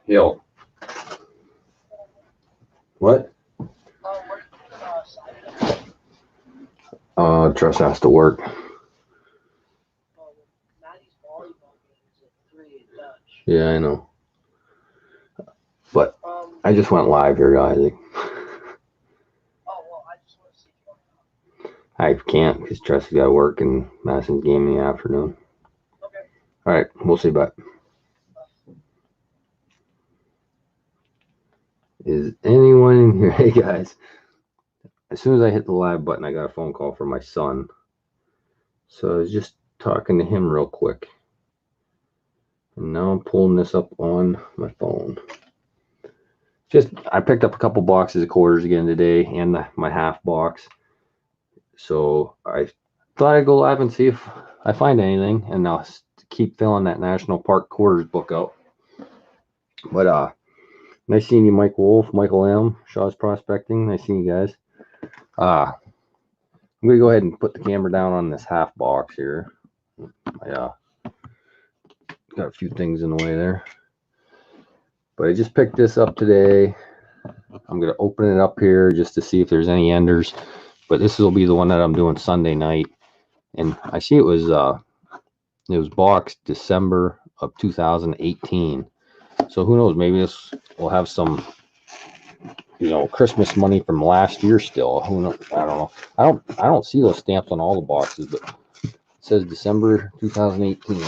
Hill. What? Trust has to work. Yeah, I know. But I just went live here, Isaac. I can't because Trust's got to work and Madison's game in the afternoon. All right, we'll see. Bye. Is anyone in here? Hey, guys. As soon as I hit the live button, I got a phone call from my son. So I was just talking to him real quick. And now I'm pulling this up on my phone. I picked up a couple boxes of quarters again today and my half box. So I thought I'd go live and see if I find anything, and I'll keep filling that National Park quarters book out. But nice seeing you, Mike Wolf, Michael M, Shaw's Prospecting. Nice seeing you guys. I'm gonna go ahead and put the camera down on this half box here. I got a few things in the way there, but I just picked this up today. I'm gonna open it up here just to see if there's any enders, but this will be the one that I'm doing Sunday night. And I see it was boxed December of 2018. So who knows? Maybe this will have some, Christmas money from last year still. Who knows? I don't know. I don't see those stamps on all the boxes, but it says December 2018.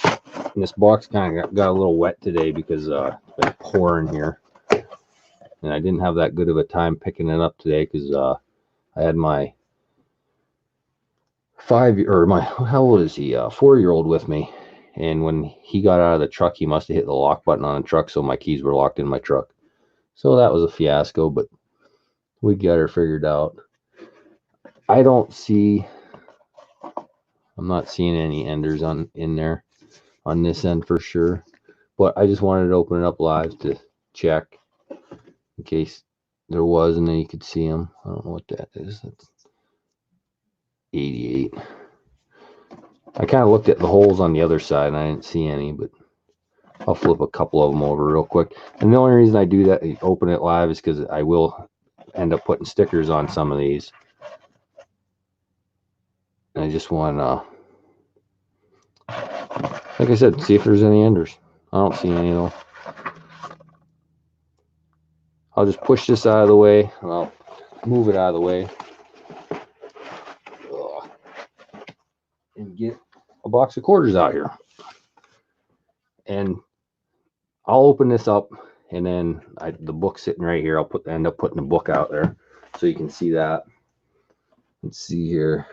And this box kind of got a little wet today because it's been pouring here, and I didn't have that good of a time picking it up today because I had my 4-year-old with me, and when he got out of the truck, he must have hit the lock button on the truck, so my keys were locked in my truck. So that was a fiasco, but we got her figured out. I'm not seeing any enders in there on this end for sure, but I just wanted to open it up live to check in case there was, and then you could see them. I don't know what that is. That's 88. I kind of looked at the holes on the other side and I didn't see any, but I'll flip a couple of them over real quick. And the only reason I do that, open it live, is because I will end up putting stickers on some of these. And I just want to, like I said, see if there's any enders. I don't see any though. I'll just push this out of the way, and I'll move it out of the way. And get a box of quarters out here. And I'll open this up, and then the book's sitting right here. I'll end up putting the book out there so you can see that. Let's see here.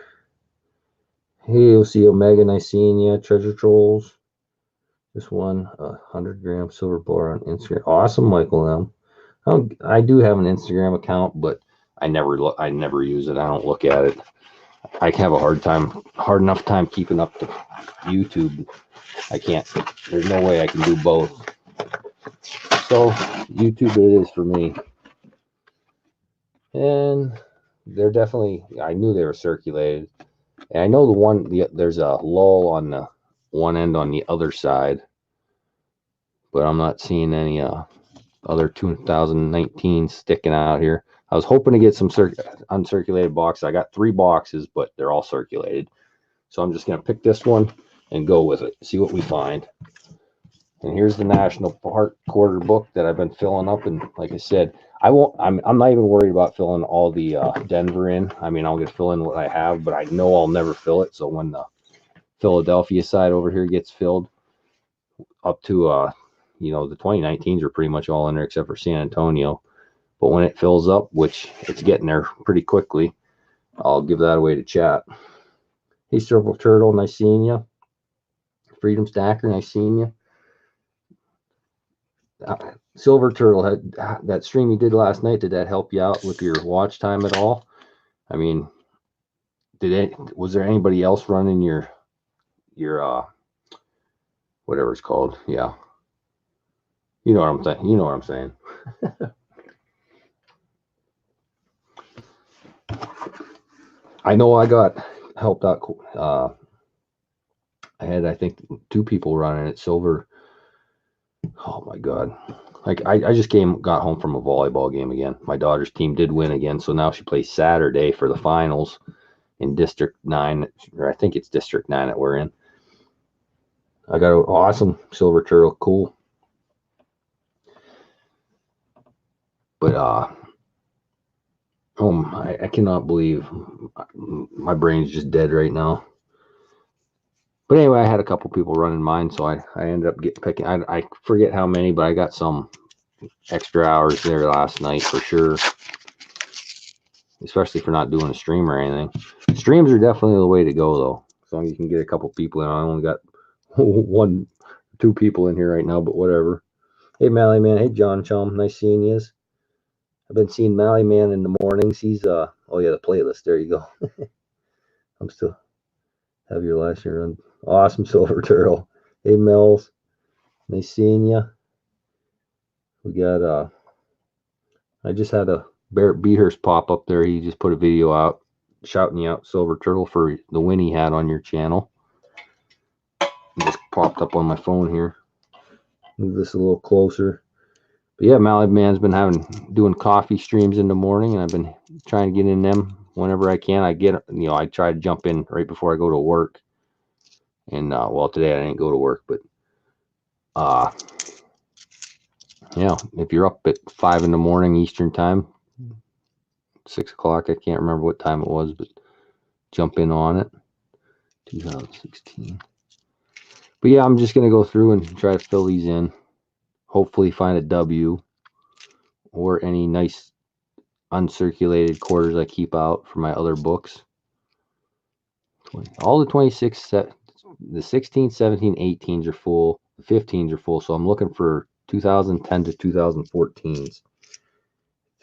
Hey, you'll see Omega Nicenia, Treasure Trolls. This one, 100-gram silver bar on Instagram. Awesome, Michael M. I do have an Instagram account, but I never use it. I don't look at it. I have a hard enough time keeping up to YouTube. I can't. There's no way I can do both. So YouTube it is for me. And they're definitely, I knew they were circulated. And I know there's a lull on the one end on the other side, but I'm not seeing any other 2019 sticking out here. I was hoping to get some uncirculated boxes. I got 3 boxes, but they're all circulated. So I'm just going to pick this one and go with it. See what we find. And here's the National Park quarter book that I've been filling up. And like I said, I'm not even worried about filling all the Denver in. I mean, I'll just fill in what I have, but I know I'll never fill it. So when the Philadelphia side over here gets filled up to, the 2019s are pretty much all in there except for San Antonio. But when it fills up, which it's getting there pretty quickly, I'll give that away to chat. Hey, Silver Turtle, nice seeing you. Freedom Stacker, nice seeing you. Silver Turtle, that stream you did last night, did that help you out with your watch time at all? I mean, was there anybody else running your whatever it's called? Yeah. You know what I'm saying. You know what I'm saying. I know I got helped out. I had, I think, 2 people running it. Silver Oh my God. Like I just got home from a volleyball game again. My daughter's team did win again, so now she plays Saturday for the finals in District 9, or I think it's District 9 that we're in. I got an awesome silver turtle, cool. But I cannot believe my brain's just dead right now. But anyway, I had a couple people running mine, so I ended up picking. I forget how many, but I got some extra hours there last night for sure. Especially for not doing a stream or anything. Streams are definitely the way to go, though. As long as you can get a couple people in. I only got 2 people in here right now, but whatever. Hey, Mally Man. Hey, John Chum. Nice seeing you. I've been seeing Mally Man in the mornings. He's oh yeah, the playlist. There you go. I'm still have your last year on. Awesome silver turtle. Hey, Mel's. Nice seeing you. We got I just had a Barrett Beehurst pop up there. He just put a video out shouting you out, silver turtle, for the win he had on your channel. It just popped up on my phone here. Move this a little closer. But yeah, Mally Man's been doing coffee streams in the morning, and I've been trying to get in them whenever I can. I try to jump in right before I go to work. And well, today I didn't go to work, but yeah, if you're up at 5 in the morning Eastern time, 6 o'clock, I can't remember what time it was, but jump in on it. 2016. But yeah, I'm just gonna go through and try to fill these in. Hopefully find a W or any nice uncirculated quarters I keep out for my other books. All the 26, the 16, 17, 18s are full. The 15s are full. So I'm looking for 2010 to 2014s.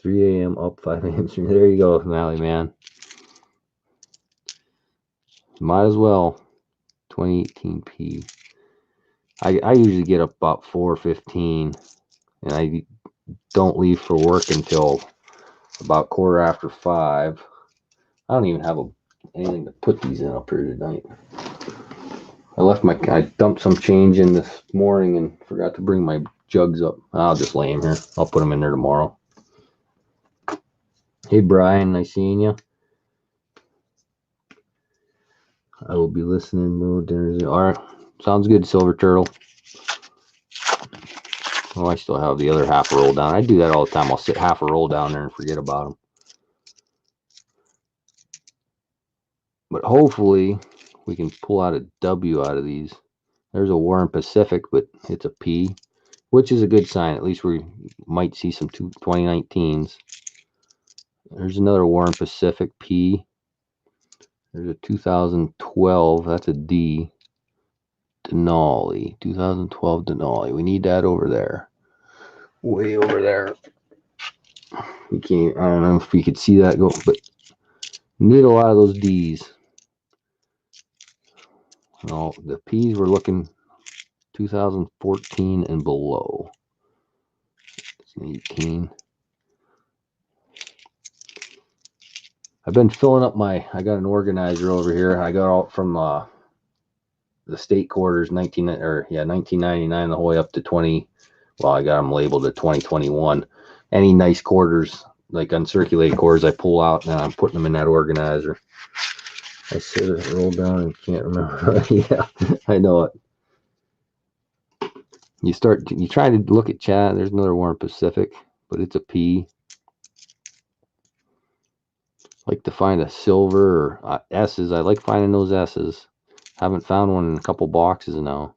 3 a.m. up, 5 a.m. There you go, Mally Man. Might as well. 2018P. I usually get up about 4:15, and I don't leave for work until about 5:15. I don't even have anything to put these in up here tonight. I dumped some change in this morning and forgot to bring my jugs up. I'll just lay them here. I'll put them in there tomorrow. Hey, Brian, nice seeing you. I will be listening. Dinner's all right. Sounds good, Silver Turtle. Oh, I still have the other half a roll down. I do that all the time. I'll sit half a roll down there and forget about them. But hopefully we can pull out a W out of these. There's a Warren Pacific, but it's a P, which is a good sign. At least we might see some 2019s. There's another Warren Pacific P. There's a 2012. That's a D. Denali. 2012 Denali. We need that over there. Way over there. We can't. I don't know if we could see that go, but need a lot of those D's. No, the P's we're looking 2014 and below. 18. I've been filling up I got an organizer over here. I got out from the state quarters 1999 the whole way up to 20. Well, I got them labeled at 2021. Any nice quarters, like uncirculated quarters, I pull out and I'm putting them in that organizer. I said it rolled down and can't remember. Yeah, I know it. You try to look at chat. There's another Warren Pacific, but it's a P. Like to find a silver or S's. I like finding those S's. Haven't found one in a couple boxes now,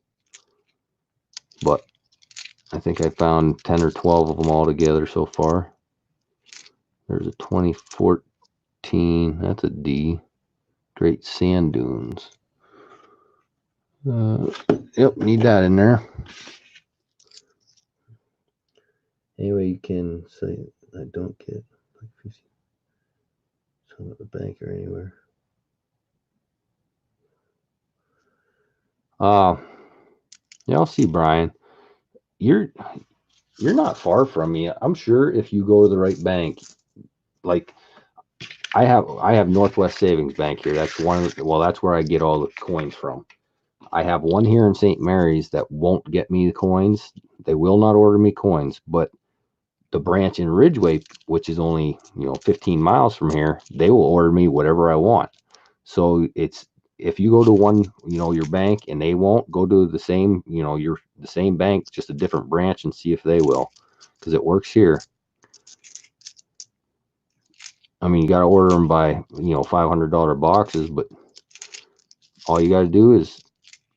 but I think I found 10 or 12 of them all together so far. There's a 2014. That's a D. Great Sand Dunes. Yep, need that in there. Anyway, you can say I don't get some at the bank or anywhere. Yeah, I'll see, Brian. You're not far from me. I'm sure if you go to the right bank, like I have Northwest Savings Bank here. That's that's where I get all the coins from. I have one here in St. Mary's that won't get me the coins. They will not order me coins, but the branch in Ridgeway, which is only 15 miles from here, they will order me whatever I want. So it's, if you go to one, your bank, and they won't, go to the same, the same bank, just a different branch, and see if they will, because it works here. I mean, you got to order them by $500 boxes, but all you got to do is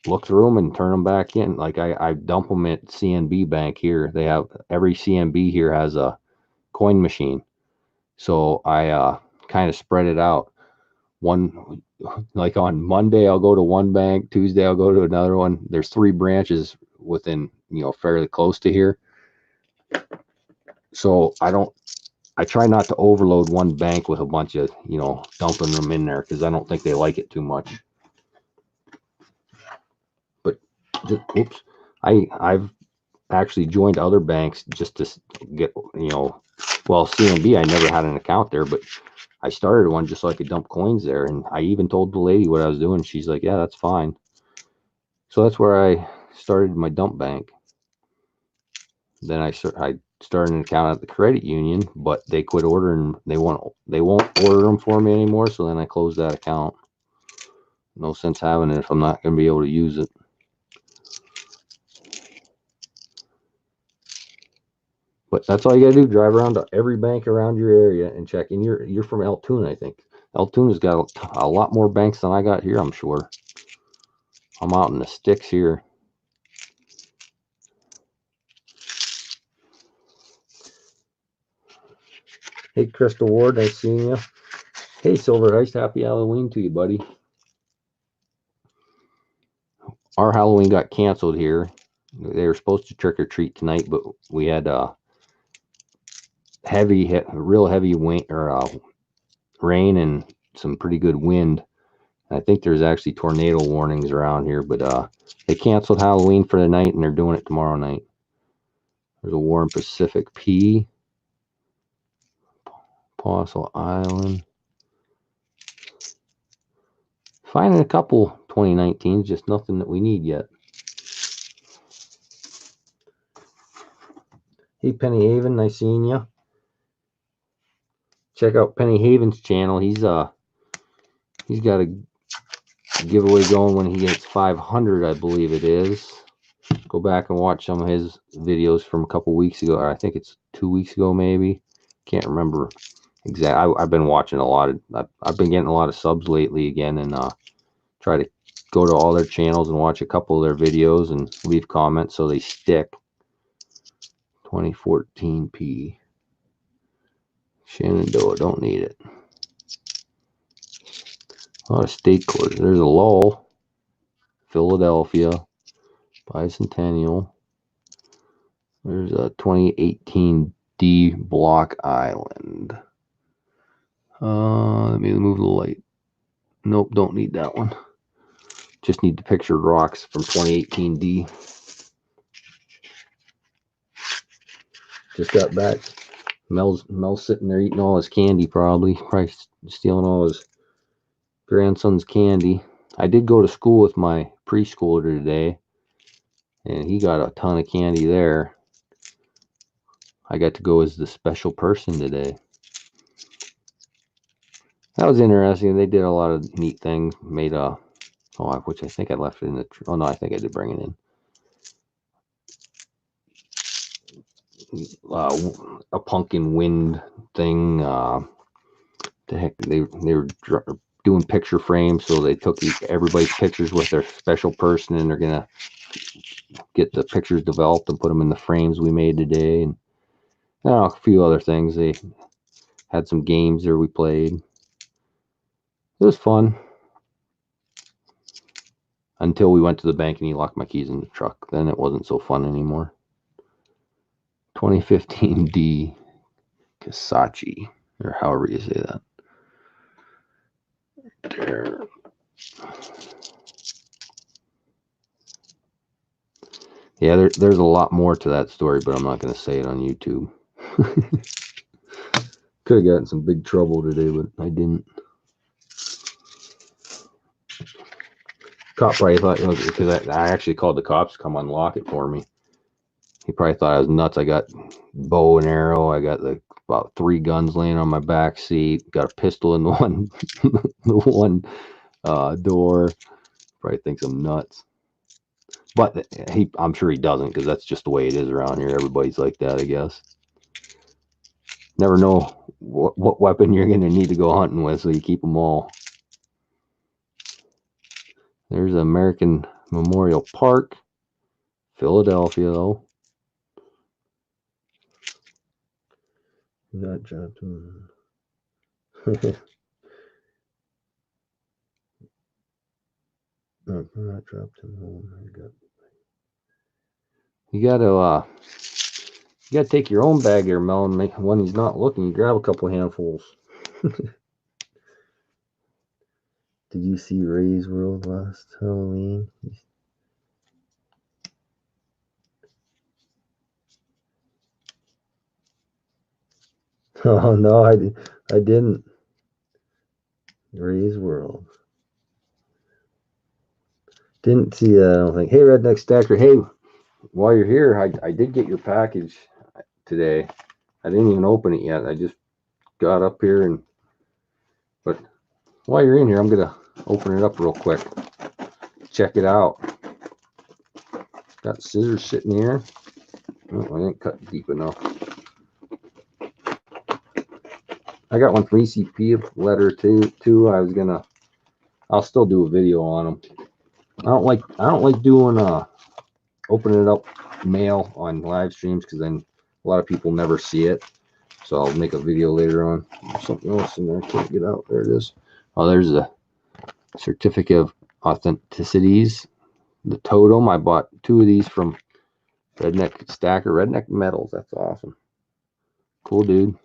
look through them and turn them back in. Like I dump them at CNB Bank here. They have, every CNB here has a coin machine. So I kind of spread it out. One, like on Monday, I'll go to one bank. Tuesday, I'll go to another one. There's 3 branches within, fairly close to here. So I try not to overload one bank with a bunch of, dumping them in there, because I don't think they like it too much. But, oops, I've actually joined other banks just to get, well, CNB, I never had an account there, but I started one just so I could dump coins there. And I even told the lady what I was doing. She's like, yeah, that's fine. So that's where I started my dump bank. Then I started an account at the credit union, but they quit ordering. They won't order them for me anymore. So then I closed that account. No sense having it if I'm not going to be able to use it. But that's all you got to do. Drive around to every bank around your area and check. And you're from Altoona, I think. Altoona's got a lot more banks than I got here, I'm sure. I'm out in the sticks here. Hey, Crystal Ward, nice seeing you. Hey, Silver Ice, happy Halloween to you, buddy. Our Halloween got canceled here. They were supposed to trick or treat tonight, but we had real heavy rain and some pretty good wind. I think there's actually tornado warnings around here, but they canceled Halloween for the night, and they're doing it tomorrow night. There's a Warren Pacific P. Apostle Island. Finding a couple 2019s, just nothing that we need yet. Hey, Penny Haven, nice seeing you. Check out Penny Haven's channel. He's got a giveaway going when he gets 500, I believe it is. Go back and watch some of his videos from a couple weeks ago. Or I think it's 2 weeks ago, maybe. Can't remember exactly. I've been watching a lot of. I've been getting a lot of subs lately again, and try to go to all their channels and watch a couple of their videos and leave comments so they stick. 2014 P. Shenandoah, don't need it. A lot of state courts. There's a Lowell, Philadelphia, Bicentennial. There's a 2018 D Block Island. Let me move the light. Nope, don't need that one. Just need the pictured rocks from 2018 D. Just got back. Mel's sitting there eating all his candy, probably stealing all his grandson's candy. I did go to school with my preschooler today, and he got a ton of candy there. I got to go as the special person today. That was interesting. They did a lot of neat things. Made which I think I left it in the. Oh no, I think I did bring it in. A pumpkin wind thing. The heck, they were doing picture frames, so they took everybody's pictures with their special person, and they're gonna get the pictures developed and put them in the frames we made today, and a few other things. They had some games there we played. It was fun until we went to the bank and he locked my keys in the truck. Then it wasn't so fun anymore. 2015 D Kasachi, or however you say that. There. Yeah, there's a lot more to that story, but I'm not going to say it on YouTube. Could have gotten some big trouble today, but I didn't. Cop probably thought, because I actually called the cops to come unlock it for me. He probably thought I was nuts. I got bow and arrow. I got about 3 guns laying on my back seat. Got a pistol in the one the one door. Probably thinks I'm nuts. But I'm sure he doesn't, because that's just the way it is around here. Everybody's like that, I guess. Never know what weapon you're going to need to go hunting with, so you keep them all. There's American Memorial Park, Philadelphia, though. That dropped him. No, not dropped him home. You gotta take your own bag here, Mel, and make when he's not looking. You grab a couple handfuls. Did you see Ray's World last Halloween? Oh no, I didn't. Ray's World. Didn't see that. I don't think. Hey, Redneck Stacker. Hey, while you're here, I did get your package today. I didn't even open it yet. I just got up here but while you're in here, I'm gonna open it up real quick. Check it out. Got scissors sitting here. Oh, I didn't cut deep enough. I got one from ECP letter too. I'll still do a video on them. I don't like doing opening it up mail on live streams, because then a lot of people never see it. So I'll make a video later on. There's something else in there. I can't get out. There it is. Oh, there's a certificate of authenticities. The totem. I bought 2 of these from Redneck Stacker. Redneck Metals. That's awesome. Cool dude.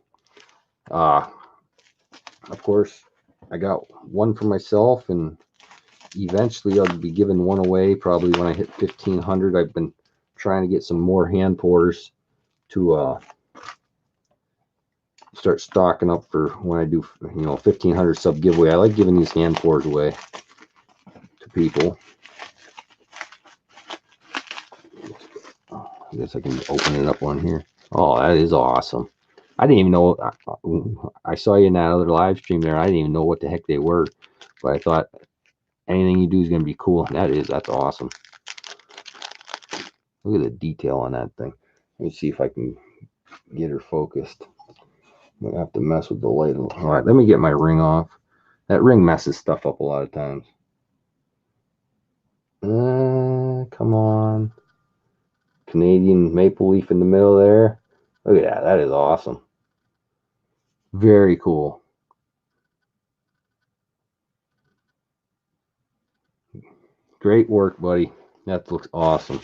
Of course, I got one for myself, and eventually I'll be giving one away probably when I hit 1,500. I've been trying to get some more hand pours to start stocking up for when I do 1,500 sub giveaway. I like giving these hand pours away to people. I guess I can open it up on here. Oh, that is awesome. I didn't even know. I saw you in that other live stream there. I didn't even know what the heck they were, but I thought anything you do is going to be cool. That's awesome. Look at the detail on that thing. Let me see if I can get her focused. I'm going to have to mess with the light. All right, let me get my ring off. That ring messes stuff up a lot of times. Come on. Canadian maple leaf in the middle there. Look at that. That is awesome. Very cool. Great work, buddy. That looks awesome.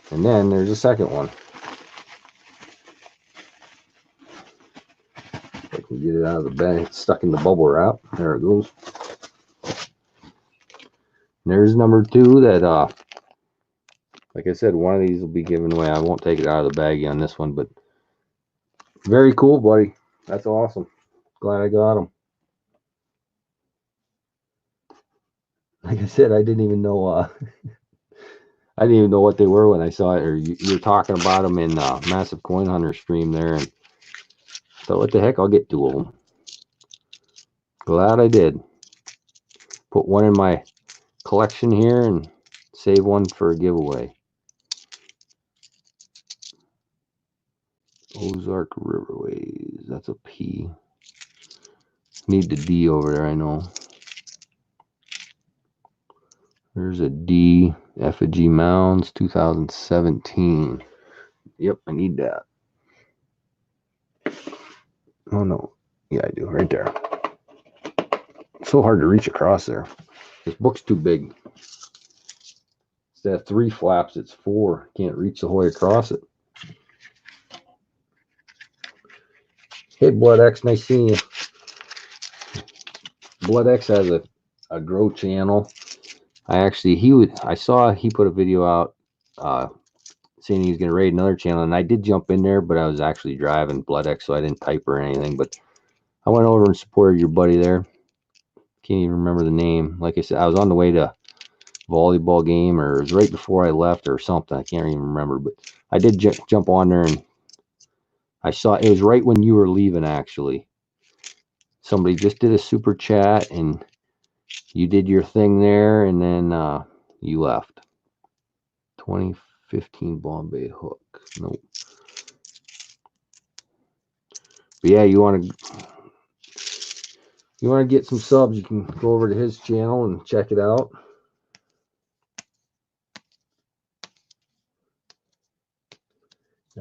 And then there's a second one. If I can get it out of the bag. It's stuck in the bubble wrap. There it goes. And there's number 2 that, like I said, one of these will be given away. I won't take it out of the baggie on this one, but very cool, buddy. That's awesome. Glad I got them. Like I said, I didn't even know I didn't even know what they were when I saw it, or you were talking about them in Massive Coin Hunter stream there, and thought, what the heck, I'll get 2 of them. Glad I did. Put one in my collection here and save one for a giveaway. Ozark Riverways. That's a P. Need the D over there, I know. There's a D. Effigy Mounds 2017. Yep, I need that. Oh no. Yeah, I do. Right there. It's so hard to reach across there. This book's too big. Instead of 3 flaps, it's 4. Can't reach the whole way across it. Hey, Blood X, nice seeing you. Blood X has a grow channel. I saw he put a video out saying he was going to raid another channel, and I did jump in there, but I was actually driving Blood X, so I didn't type or anything. But I went over and supported your buddy there. Can't even remember the name. Like I said, I was on the way to volleyball game, or it was right before I left or something. I can't even remember, but I did jump on there, and I saw it was right when you were leaving, actually. Somebody just did a super chat, and you did your thing there, and then you left. 2015 Bombay hook. Nope. But yeah, you want to get some subs, you can go over to his channel and check it out.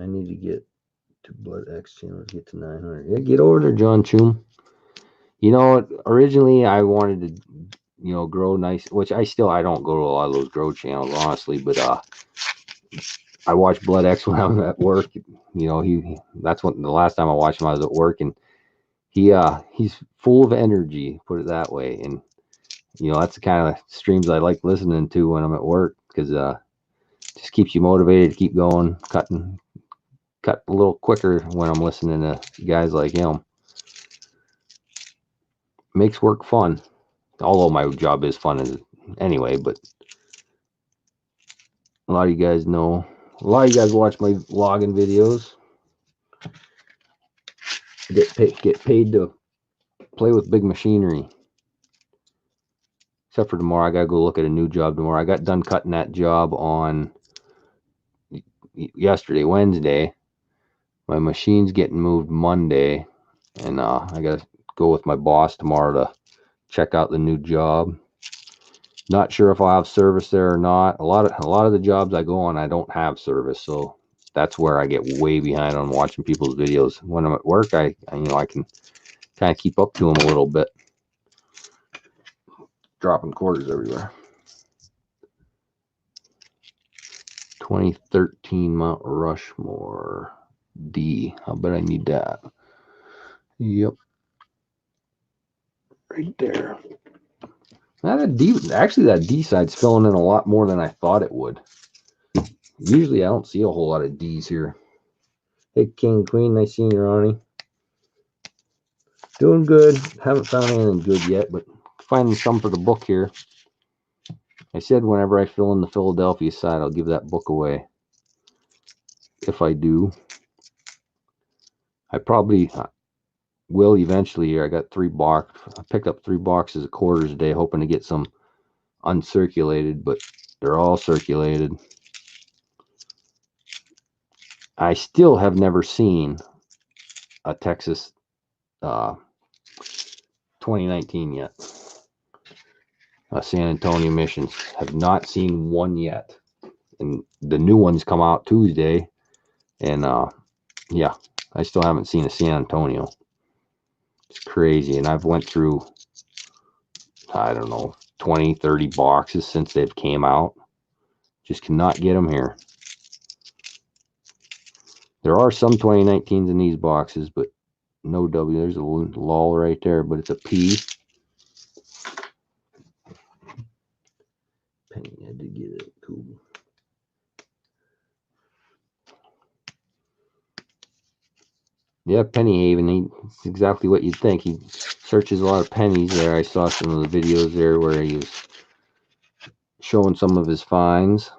I need to get to Blood X channel to get to 900. Yeah, get over there, John Choom. You know, originally I wanted to, you know, grow nice, which I don't go to a lot of those grow channels, honestly, but I watched Blood X when I was at work. You know, that's when the last time I watched him, I was at work, and he's full of energy, put it that way. And you know, that's the kind of streams I like listening to when I'm at work, because just keeps you motivated to keep going, cut a little quicker when I'm listening to guys like him. Makes work fun, although my job is fun anyway. But a lot of you guys know, a lot of you guys watch my logging videos. Get paid to play with big machinery. Except for tomorrow, I gotta go look at a new job tomorrow. I got done cutting that job on yesterday, Wednesday. My machine's getting moved Monday, and I gotta go with my boss tomorrow to check out the new job. Not sure if I'll have service there or not. A lot of the jobs I go on, I don't have service, so that's where I get way behind on watching people's videos. When I'm at work, I can kind of keep up to them a little bit. Dropping quarters everywhere. 2013 Mount Rushmore D. I bet I need that. Yep. Right there. Now that D side's filling in a lot more than I thought it would. Usually I don't see a whole lot of D's here. Hey, King Queen, nice seeing you, Ronnie. Doing good. Haven't found anything good yet, but finding some for the book here. I said whenever I fill in the Philadelphia side, I'll give that book away. If I do, I probably will eventually here. I got I picked up 3 boxes of quarters today, hoping to get some uncirculated, but they're all circulated. I still have never seen a Texas 2019 yet. San Antonio Missions, have not seen one yet, and the new ones come out Tuesday, and yeah, I still haven't seen a San Antonio. It's crazy. And I've went through, I don't know, 20-30 boxes since they've came out. Just cannot get them here. There are some 2019s in these boxes, but no W. There's a lull right there, but it's a P. Penny had to get it. Cool. Yeah, Penny Haven. It's exactly what you'd think. He searches a lot of pennies there. I saw some of the videos there where he was showing some of his finds.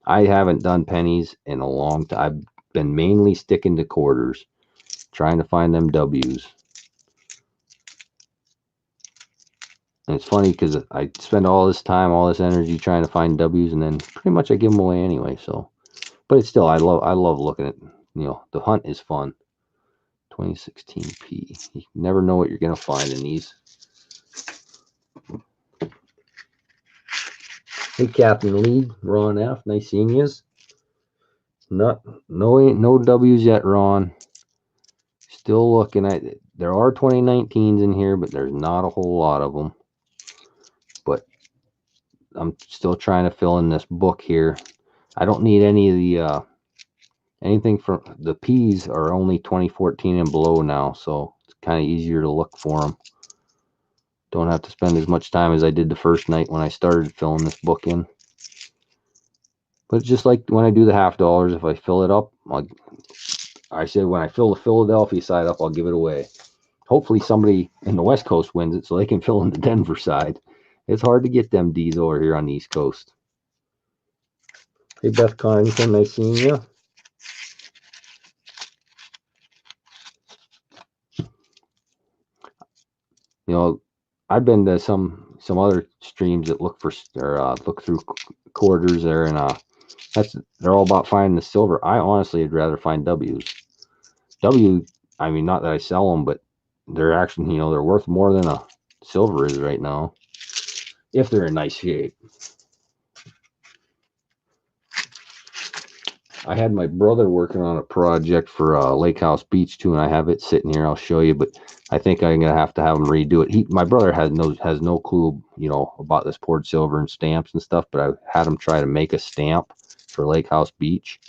I haven't done pennies in a long time. I've been mainly sticking to quarters, trying to find them W's. And it's funny because I spend all this time, all this energy trying to find W's, and then pretty much I give them away anyway. So, but it's still, I love looking at, the hunt is fun. 2016 P. You never know what you're gonna find in these. Hey, Captain Lee, Ron F. Nice seeing you. No W's yet, Ron. Still looking at it. There are 2019s in here, but there's not a whole lot of them. But I'm still trying to fill in this book here. I don't need any of the anything from the P's are only 2014 and below now, so it's kind of easier to look for them. Don't have to spend as much time as I did the first night when I started filling this book in. But just like when I do the $50, if I fill it up, I said when I fill the Philadelphia side up, I'll give it away. Hopefully somebody in the West Coast wins it so they can fill in the Denver side. It's hard to get them D's over here on the East Coast. Hey, Beth Connington, nice seeing you. You know, I've been to some other streams that look for or look through quarters there, and they're all about finding the silver. I honestly would rather find W's. I mean, not that I sell them, but they're actually, they're worth more than a silver is right now, if they're in nice shape. I had my brother working on a project for Lake House Beach too, and I have it sitting here. I'll show you, but I think I'm gonna have to have him redo it. My brother has no clue, about this poured silver and stamps and stuff. But I had him try to make a stamp for Lake House Beach,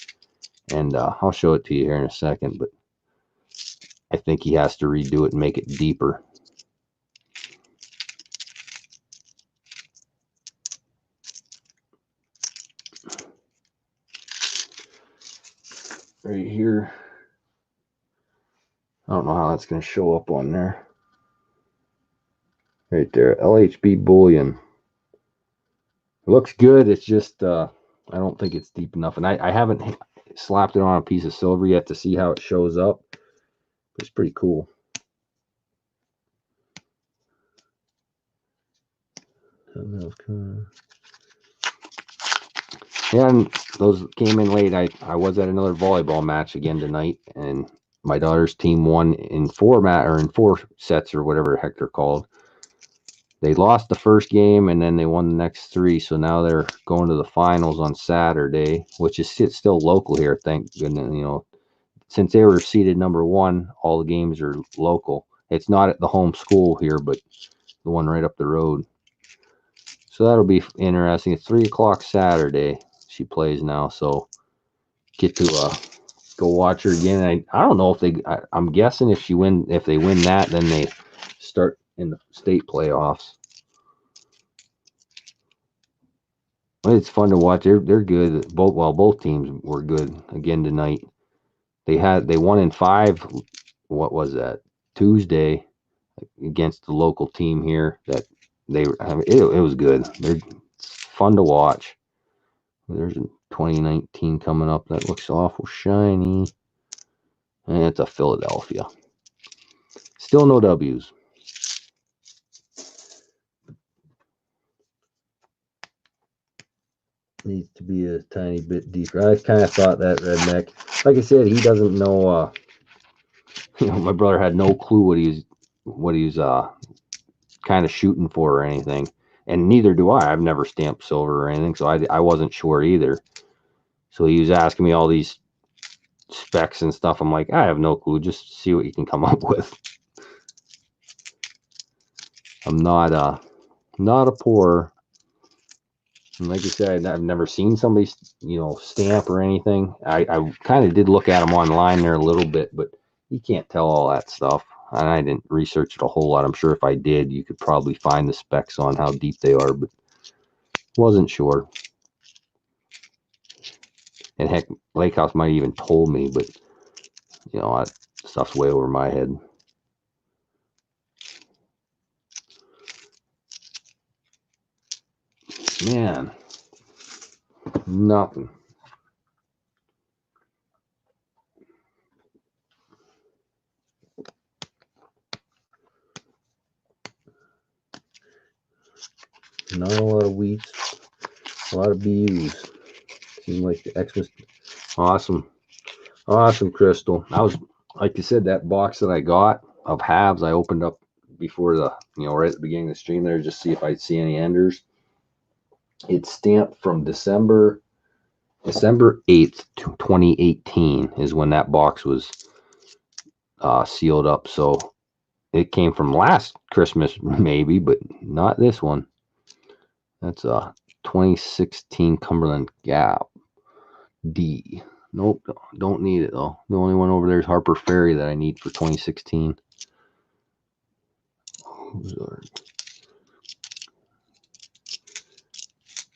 and I'll show it to you here in a second. But I think he has to redo it and make it deeper. Right here. I don't know how that's going to show up on there. Right there, LHB bullion. It looks good. It's just I don't think it's deep enough, and I haven't slapped it on a piece of silver yet to see how it shows up. It's pretty cool. Yeah, and those came in late. I was at another volleyball match again tonight, and my daughter's team won in four sets or whatever the heck they're called. They lost the first game, and then they won the next three. So now they're going to the finals on Saturday, which is still local here. Thank goodness, since they were seeded number one, all the games are local. It's not at the home school here, but the one right up the road. So that'll be interesting. It's 3 o'clock Saturday. She plays now, so get to go watch her again. I don't know if I'm guessing if they win that, then they start in the state playoffs. But it's fun to watch. They're good. Both teams were good again tonight. They won in 5. What was that? Tuesday against the local team here. It was good. They're fun to watch. There's a 2019 coming up that looks awful shiny. And it's a Philadelphia. Still no W's. Needs to be a tiny bit deeper. I kind of thought that, redneck. Like I said, he doesn't know. My brother had no clue what he's kind of shooting for or anything, and neither do I. I've never stamped silver or anything, so I wasn't sure either. So he was asking me all these specs and stuff. I'm like, I have no clue. Just see what you can come up with. I'm not a pourer. And like I said, I've never seen somebody, stamp or anything. I kind of did look at them online there a little bit, but you can't tell all that stuff. And I didn't research it a whole lot. I'm sure if I did, you could probably find the specs on how deep they are, but wasn't sure. And heck, Lake House might have even told me, but that stuff's way over my head. Man, nothing. Not a lot of wheats, a lot of BUs. Seems like the X was awesome. Awesome, Crystal. I was, like you said, that box that I got of halves, I opened up before right at the beginning of the stream there, just see if I'd see any enders. It's stamped from December 8th, 2018 is when that box was sealed up. So it came from last Christmas, maybe, but not this one. That's a 2016 Cumberland Gap D. Nope, don't need it though. The only one over there is Harper Ferry that I need for 2016.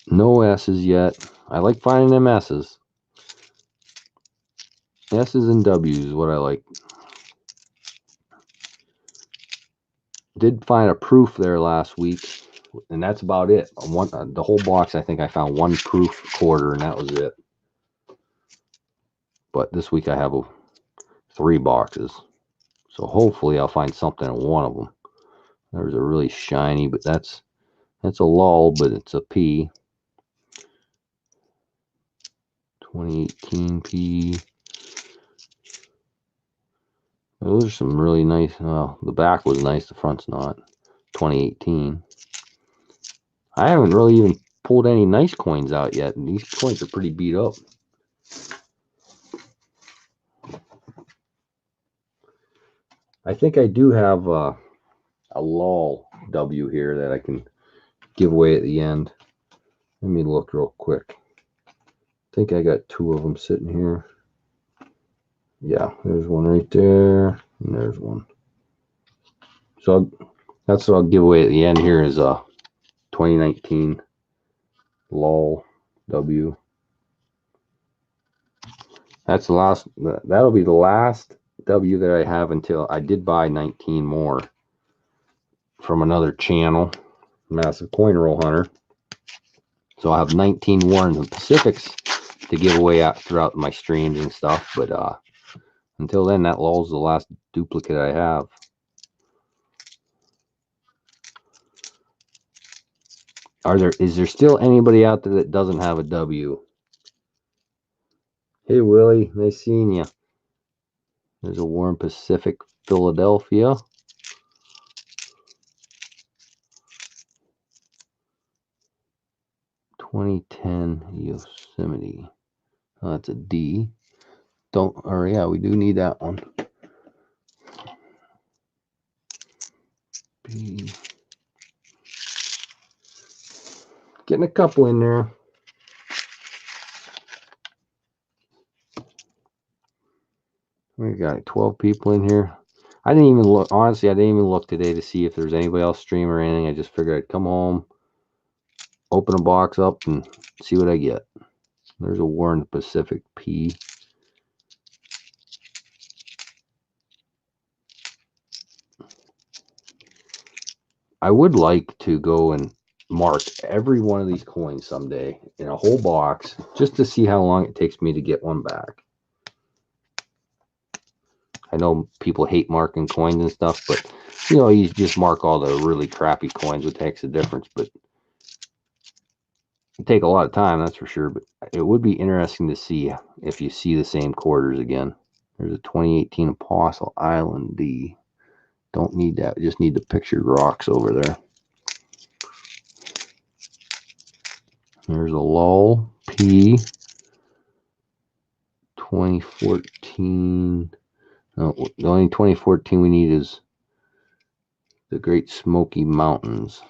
No S's yet. I like finding them S's. S's and W's is what I like. Did find a proof there last week, and that's about it. The whole box, I think I found one proof quarter, and that was it. But this week I have 3 boxes. So hopefully I'll find something in one of them. There's a really shiny, but that's a lull, but it's a P. 2018 P. Those are some really nice. Well, the back was nice, the front's not. 2018. I haven't really even pulled any nice coins out yet, and these coins are pretty beat up. I think I do have a lull W here that I can give away at the end. Let me look real quick. I think I got 2 of them sitting here. Yeah, there's one right there, and there's one. So that's what I'll give away at the end here is a 2019 lull W. That's the last. That'll be the last W that I have until I did buy 19 more from another channel, Massive Coin Roll Hunter. So I have 19 Warrens and Pacifics to give away out throughout my streams and stuff. But until then, that lull's the last duplicate I have. Is there still anybody out there that doesn't have a W? Hey Willie, nice seeing you. There's a Warren Pacific Philadelphia. '10 Yosemite. Oh, that's a D. Yeah, we do need that one. B. Getting a couple in there. We got 12 people in here. I didn't even look. Honestly, I didn't even look today to see if there's anybody else stream or anything. I just figured I'd come home, open a box up, and see what I get. There's a Warren Pacific P. I would like to go and mark every one of these coins someday in a whole box just to see how long it takes me to get one back. I know people hate marking coins and stuff, but you know, you just mark all the really crappy coins, which makes a difference, but it take a lot of time, that's for sure. But it would be interesting to see if you see the same quarters again. There's a 2018 Apostle Island D. Don't need that, just need the pictured rocks over there. There's a lull P. 2014. No, the only 2014 we need is the Great Smoky Mountains.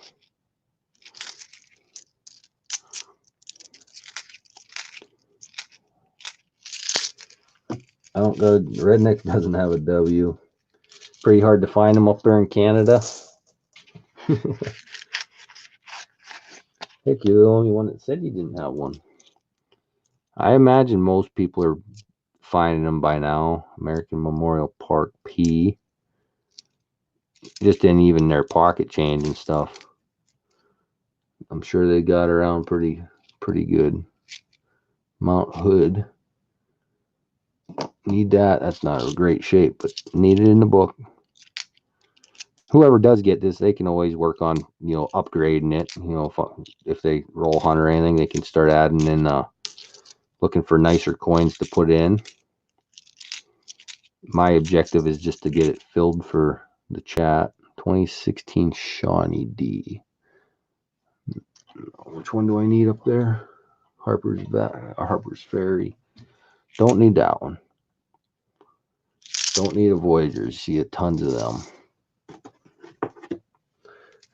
I don't go. Redneck doesn't have a W. Pretty hard to find them up there in Canada. Heck, you're the only one that said you didn't have one. I imagine most people are finding them by now. American Memorial Park P. Just in even their pocket change and stuff. I'm sure they got around pretty good. Mount Hood. Need that. That's not a great shape, but need it in the book. Whoever does get this, they can always work on, you know, upgrading it. You know, if they roll hunt or anything, they can start adding in, looking for nicer coins to put in. My objective is just to get it filled for the chat. 2016 Shawnee D. Which one do I need up there? Harper's Ferry. Don't need that one. Don't need a Voyager. See tons of them.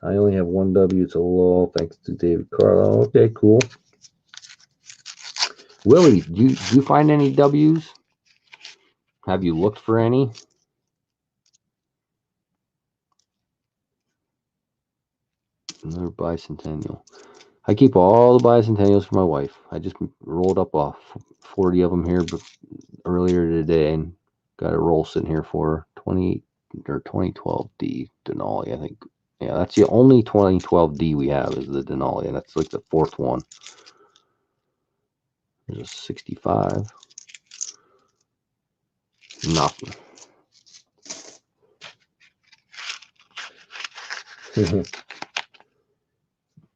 I only have one W. It's a lull. Thanks to David Carlisle. Okay, cool. Willie, do you find any W's? Have you looked for any? Another bicentennial. I keep all the bicentennials for my wife. I just rolled up 40 of them here earlier today and got a roll sitting here for 2012 D Denali, I think. Yeah, that's the only 2012 D we have is the Denali, and that's like the 4th one. There's a 65. Nothing.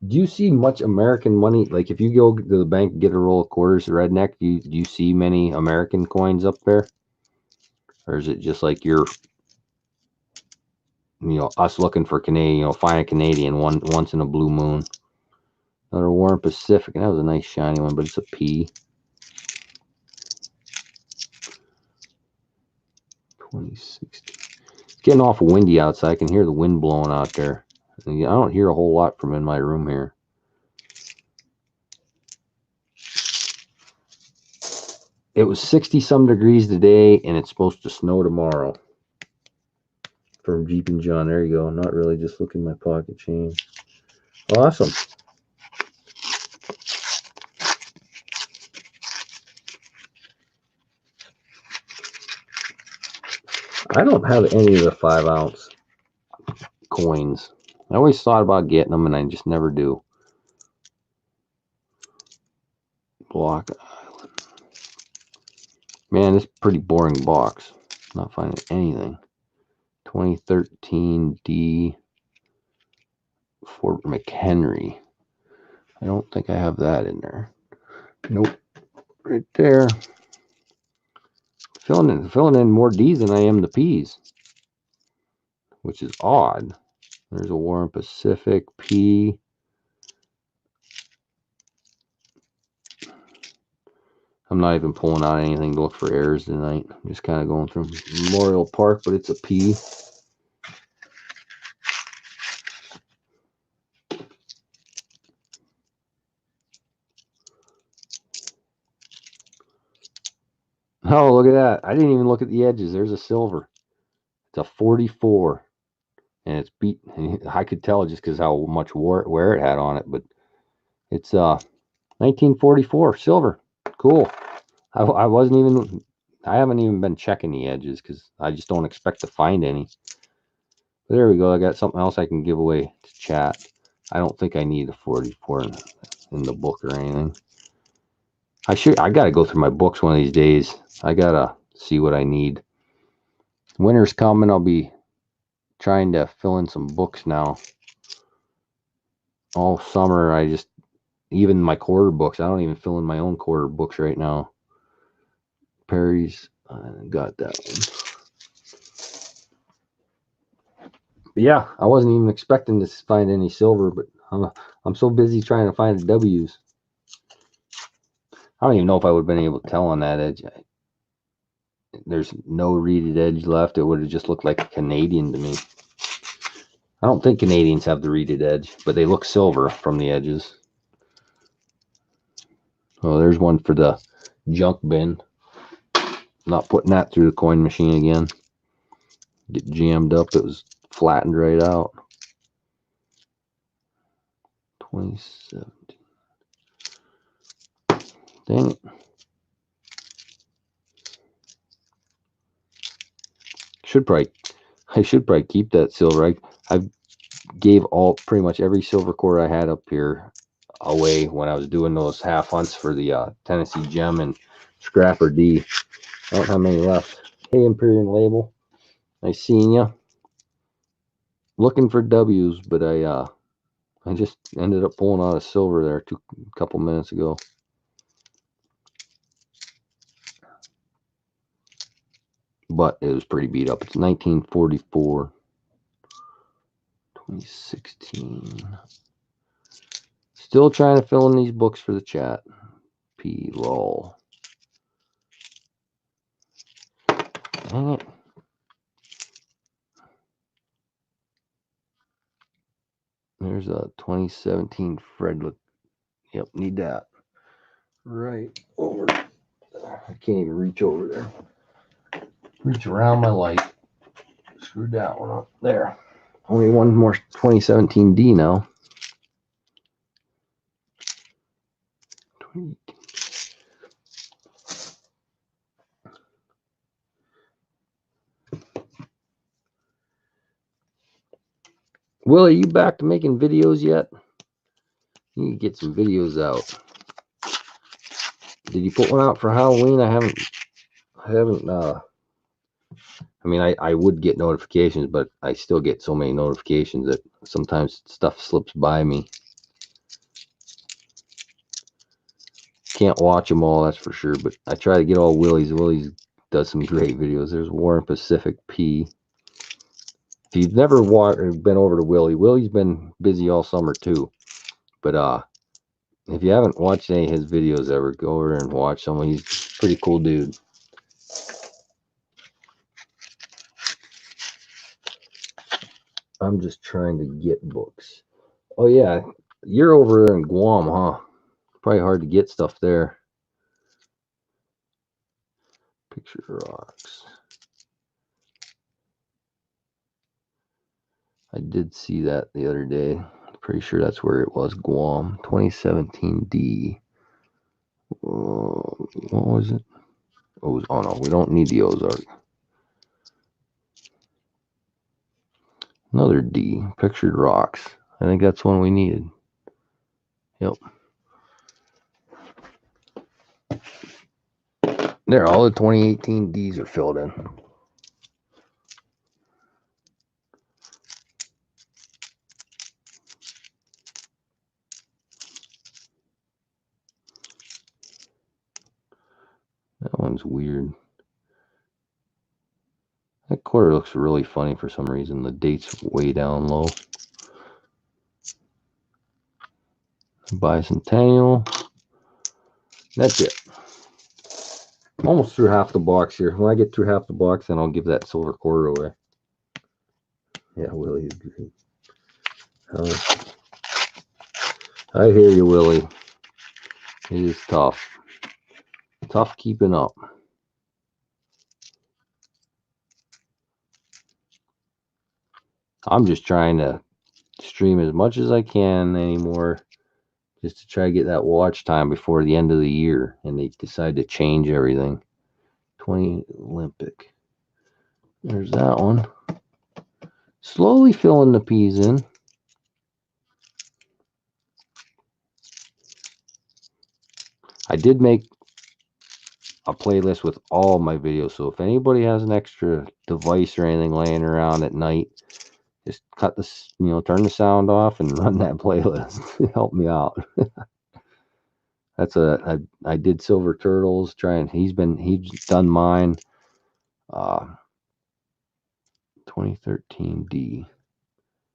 Do you see much American money? Like if you go to the bank and get a roll of quarters, redneck, do you see many American coins up there? Or is it just like you're, us looking for Canadian, find a Canadian once in a blue moon? Another Warren Pacific, and that was a nice shiny one, but it's a P. 2016. It's getting awful windy outside. I can hear the wind blowing out there. I don't hear a whole lot from in my room here. It was 60 some degrees today, and it's supposed to snow tomorrow. From Jeep and John. There you go. Not really, just look in my pocket change. Awesome. I don't have any of the 5-ounce coins. I always thought about getting them, and I just never do. Block Island. Man, this is a pretty boring box. Not finding anything. 2013 D Fort McHenry. I don't think I have that in there. Nope. Right there. Filling in more D's than I am the P's, which is odd. There's a Warren Pacific P. I'm not even pulling out anything to look for errors tonight. I'm just kind of going through Memorial Park, but it's a P. Oh, look at that. I didn't even look at the edges. There's a silver. It's a 44. And it's beat. I could tell just because how much wear it had on it, but it's 1944 silver. Cool. I haven't even been checking the edges because I just don't expect to find any. But there we go. I got something else I can give away to chat. I don't think I need a 44 in the book or anything. I gotta go through my books one of these days. I gotta see what I need. Winter's coming. I'll be trying to fill in some books now. All summer, even my quarter books, I don't even fill in my own quarter books right now. Perry's, I got that one. But yeah, I wasn't even expecting to find any silver, but I'm so busy trying to find the W's. I don't even know if I would have been able to tell on that edge. There's no reeded edge left. It would have just looked like a Canadian to me. I don't think Canadians have the reeded edge, but they look silver from the edges. Oh, there's one for the junk bin. Not putting that through the coin machine again. Get jammed up. It was flattened right out. 2017. Dang it. I should probably keep that silver. I gave pretty much every silver quarter I had up here away when I was doing those half hunts for the Tennessee Gem and Scrapper D. I don't have many left. Hey, Imperial Label. Nice seeing you. Looking for W's, but I just ended up pulling out a silver there a couple minutes ago. But it was pretty beat up. It's 1944. 2016. Still trying to fill in these books for the chat. P. Lol. Dang it. There's a 2017 Frederick. Yep, need that. Right over there. I can't even reach over there. Reach around my light. Screwed that one up. There. Only one more 2017 D now. Will, are you back to making videos yet? You need to get some videos out. Did you put one out for Halloween? I haven't I mean, I would get notifications, but I still get so many notifications that sometimes stuff slips by me. Can't watch them all, that's for sure, but I try to get all Willie's. Willie's does some great videos. There's Warren Pacific P. If you've never been over to Willie's been busy all summer too. But if you haven't watched any of his videos ever, go over and watch some. He's a pretty cool dude. I'm just trying to get books. Oh yeah, you're over there in Guam, huh? Probably hard to get stuff there. Picture rocks. I did see that the other day. Pretty sure that's where it was. Guam, 2017 D. What was it? Oh no, we don't need the Ozark. Another D. Pictured rocks. I think that's one we needed. Yep. There, all the 2018 Ds are filled in. That one's weird. That quarter looks really funny for some reason. The date's way down low. Bicentennial. That's it. Almost through half the box here. When I get through half the box, then I'll give that silver quarter away. Yeah, Willie is great. I hear you, Willie. It is tough. Tough keeping up. I'm just trying to stream as much as I can anymore, just to try to get that watch time before the end of the year, and they decide to change everything. 20 Olympic. There's that one. Slowly filling the peas in. I did make a playlist with all my videos, so if anybody has an extra device or anything laying around at night, just cut this, turn the sound off and run that playlist. Help me out. That's I did Silver Turtles, he's done mine. 2013 D.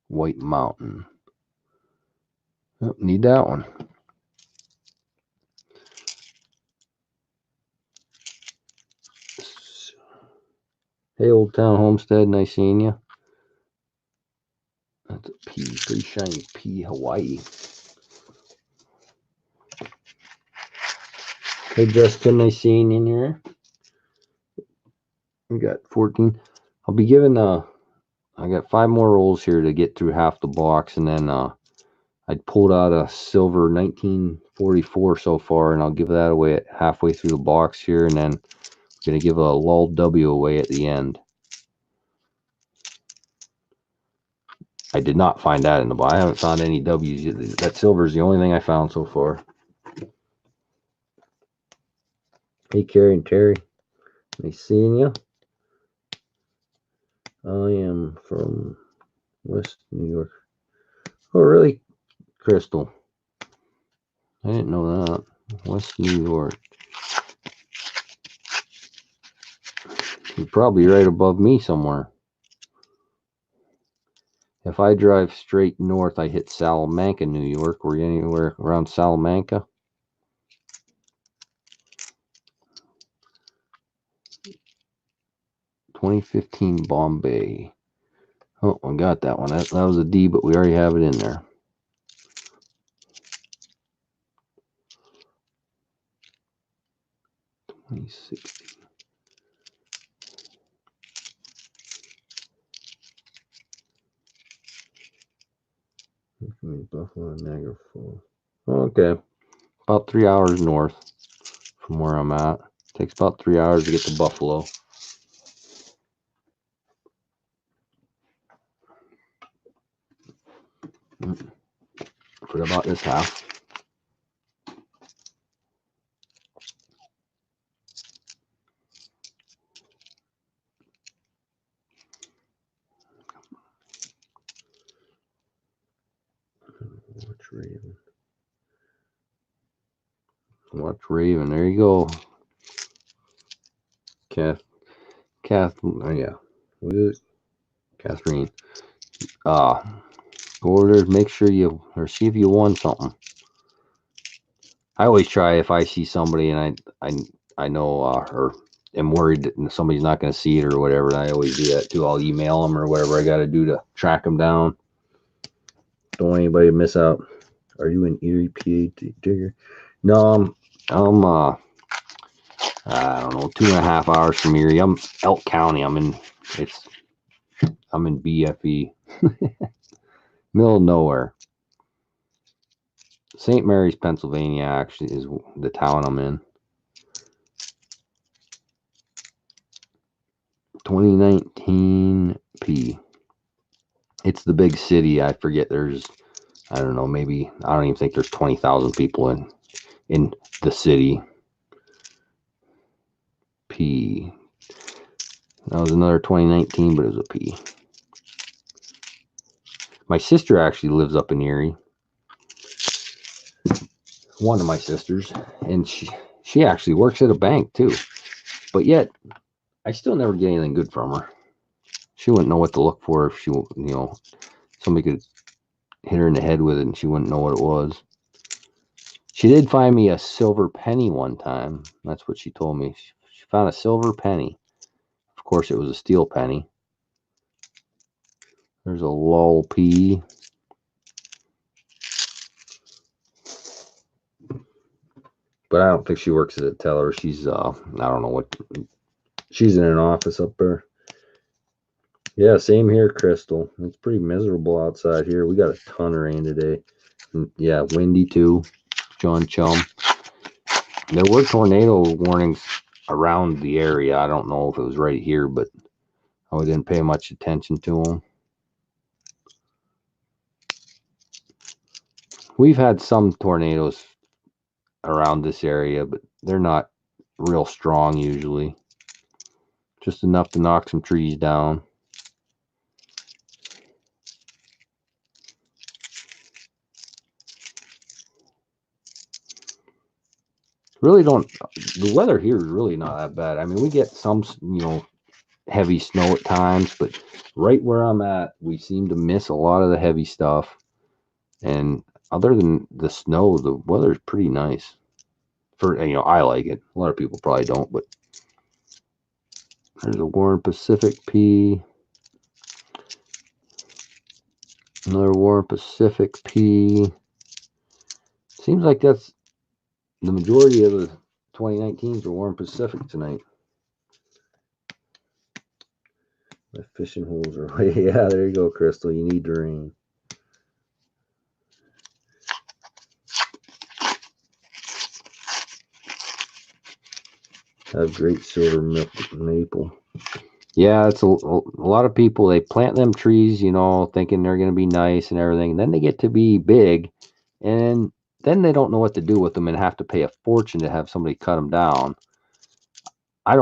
White Mountain. Oh, need that one. Hey, Old Town Homestead, nice seeing you. That's a P, pretty shiny P, Hawaii. Hey, Jessica, nice seeing you in here. We got 14. I'll be giving I got 5 more rolls here to get through half the box, and then I pulled out a silver 1944 so far, and I'll give that away at halfway through the box here, and then I'm gonna give a lull W away at the end. I did not find that in the box. I haven't found any W's yet. That silver is the only thing I found so far. Hey, Carrie and Terry. Nice seeing you. I am from West New York. Oh, really, Crystal? I didn't know that. West New York. You're probably right above me somewhere. If I drive straight north, I hit Salamanca, New York. Were you anywhere around Salamanca? $2015 Bombay. Oh, I got that one. That was a D, but we already have it in there. Buffalo, Niagara Falls. Okay, about 3 hours north from where I'm at. Takes about 3 hours to get to Buffalo. Forgot about this half. Raven. Watch Raven. There you go. Oh yeah. What is it? Catherine. Go over there, make sure or see if you won something. I always try if I see somebody and I know or am worried that somebody's not going to see it or whatever. And I always do that too. I'll email them or whatever I got to do to track them down. Don't want anybody to miss out. Are you an Erie, PA digger? No, I'm I don't know, 2.5 hours from Erie. I'm Elk County. I'm in BFE, middle of nowhere. St. Mary's, Pennsylvania, actually is the town I'm in. 2019 P. It's the big city. I forget. I don't know. Maybe I don't even think there's 20,000 people in the city. P. That was another 2019, but it was a P. My sister actually lives up in Erie. One of my sisters, and she actually works at a bank too. But yet, I still never get anything good from her. She wouldn't know what to look for if somebody could hit her in the head with it and she wouldn't know what it was. She did find me a silver penny one time. That's what she told me. She found a silver penny. Of course, it was a steel penny. There's a lol P. But I don't think she works as a teller. She's, I don't know what. She's in an office up there. Yeah, same here, Crystal. It's pretty miserable outside here. We got a ton of rain today. And yeah, windy too. John Chum. There were tornado warnings around the area. I don't know if it was right here, but I didn't pay much attention to them. We've had some tornadoes around this area, but they're not real strong usually. Just enough to knock some trees down. Really the weather here is really not that bad. I mean, we get some, heavy snow at times, but right where I'm at, we seem to miss a lot of the heavy stuff. And other than the snow, the weather is pretty nice. I like it. A lot of people probably don't, but there's a Warren Pacific P. Another Warren Pacific P. Seems like that's the majority of the 2019s are Warren Pacific tonight. My fishing holes are away. Yeah, there you go, Crystal. You need the rain. Have great silver maple. Yeah, it's a lot of people. They plant them trees, thinking they're going to be nice and everything. And then they get to be big, and then they don't know what to do with them and have to pay a fortune to have somebody cut them down. I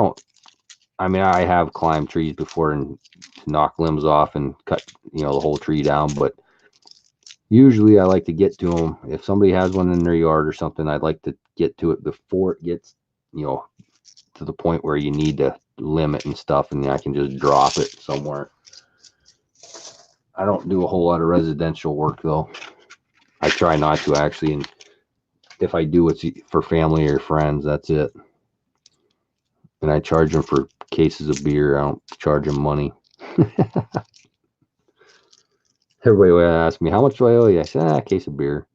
have climbed trees before and knock limbs off and cut, the whole tree down. But usually I like to get to them. If somebody has one in their yard or something, I'd like to get to it before it gets, to the point where you need to limb it and stuff, and I can just drop it somewhere. I don't do a whole lot of residential work though. I try not to actually, and if I do, it's for family or friends. That's it. And I charge them for cases of beer. I don't charge them money. Everybody would ask me, how much do I owe you? I said, a case of beer.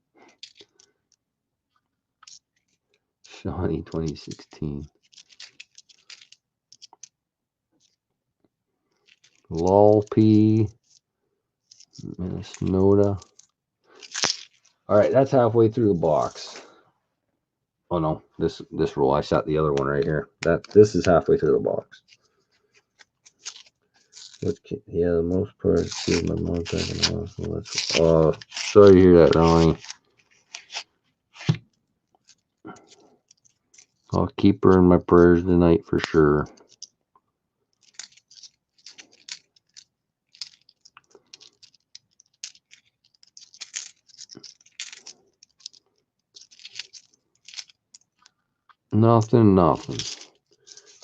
Shawnee 2016. Lol P. Minnesota. All right, that's halfway through the box. Oh no, this roll. I shot the other one right here. This is halfway through the box. Yeah, the most part. See my mom talking about. Oh, sorry to hear that, Ronnie. I'll keep her in my prayers tonight for sure. Nothing, nothing.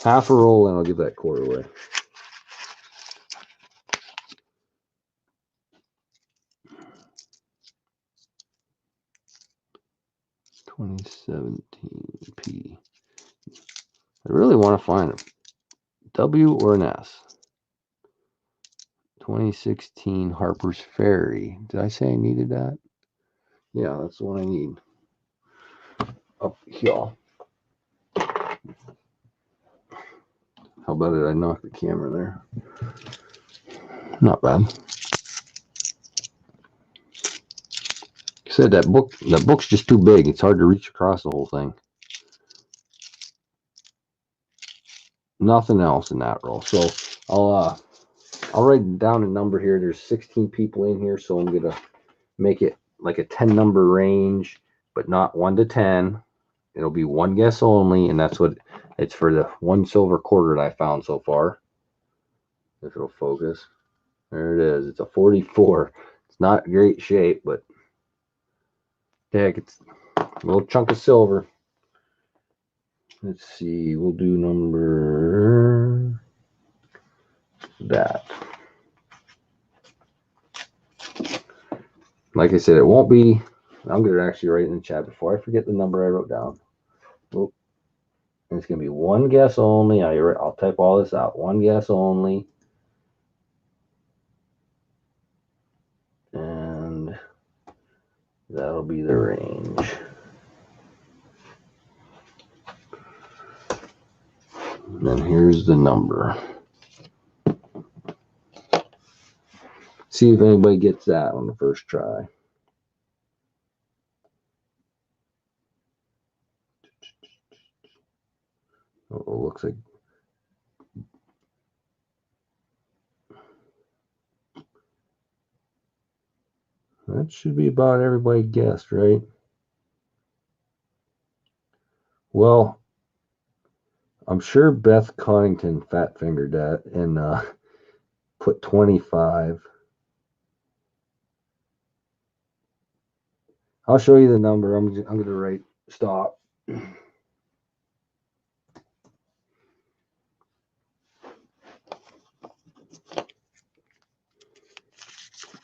Half a roll and I'll give that quarter away. $20.17p. I really want to find a W or an S. 2016 Harper's Ferry. Did I say I needed that? Yeah, that's the one I need. Up here. How about it? I knocked the camera there. Not bad. Like I said, that book's just too big. It's hard to reach across the whole thing. Nothing else in that roll. So I'll write down a number here. There's 16 people in here, so I'm gonna make it like a 10 number range, but not 1 to 10. It'll be one guess only, and that's what it's for, the one silver quarter that I found so far. If it'll focus. There it is. It's a 44. It's not great shape, but heck, it's a little chunk of silver. Let's see. We'll do number that. Like I said, it won't be. I'm going to actually write it in the chat before I forget the number I wrote down. Oh, it's going to be one guess only. I'll type all this out. One guess only. And that'll be the range. And then here's the number. See if anybody gets that on the first try. Oh, looks like that should be about everybody guessed, right? Well, I'm sure Beth Connington fat fingered that and put 25. I'll show you the number. I'm going to write stop.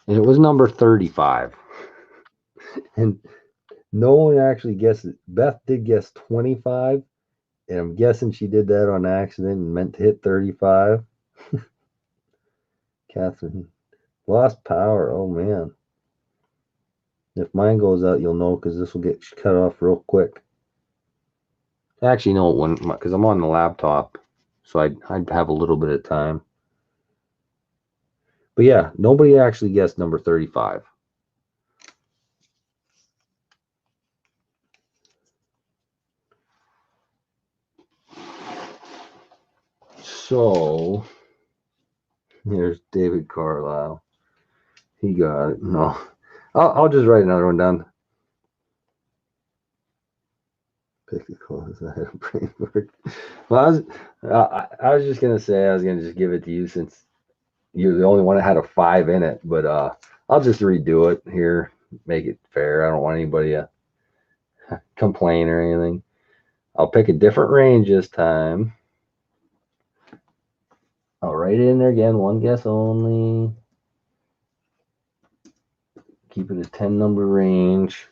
And it was number 35. And no one actually guessed it. Beth did guess 25. And I'm guessing she did that on accident and meant to hit 35. Catherine lost power. Oh, man. If mine goes out, you'll know because this will get cut off real quick. Actually, no, it wouldn't because I'm on the laptop. So I'd have a little bit of time. But yeah, nobody actually guessed number 35. So here's David Carlisle. He got it. No, I'll just write another one down. Pick the clothes. I had a brain work. Well, I was just gonna say I was gonna just give it to you since you're the only one that had a 5 in it. But I'll just redo it here, make it fair. I don't want anybody to complain or anything. I'll pick a different range this time. I'll write it in there again. One guess only. Keep it a 10 number range.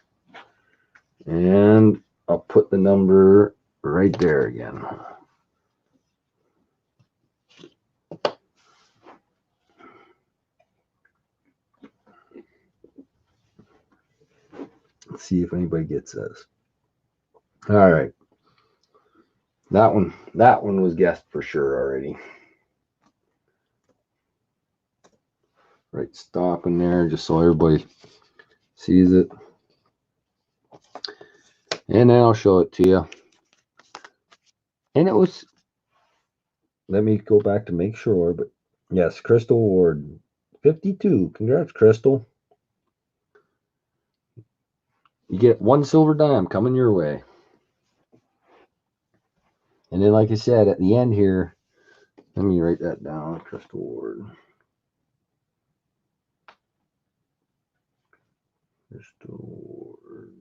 And I'll put the number right there again. Let's see if anybody gets this. All right. That one was guessed for sure already. Right, stop in there just so everybody sees it. And then I'll show it to you. And it was, let me go back to make sure, but yes, Crystal Ward, 52. Congrats, Crystal. You get one silver dime coming your way. And then, like I said, at the end here, let me write that down, Crystal Ward. Crystal Ward,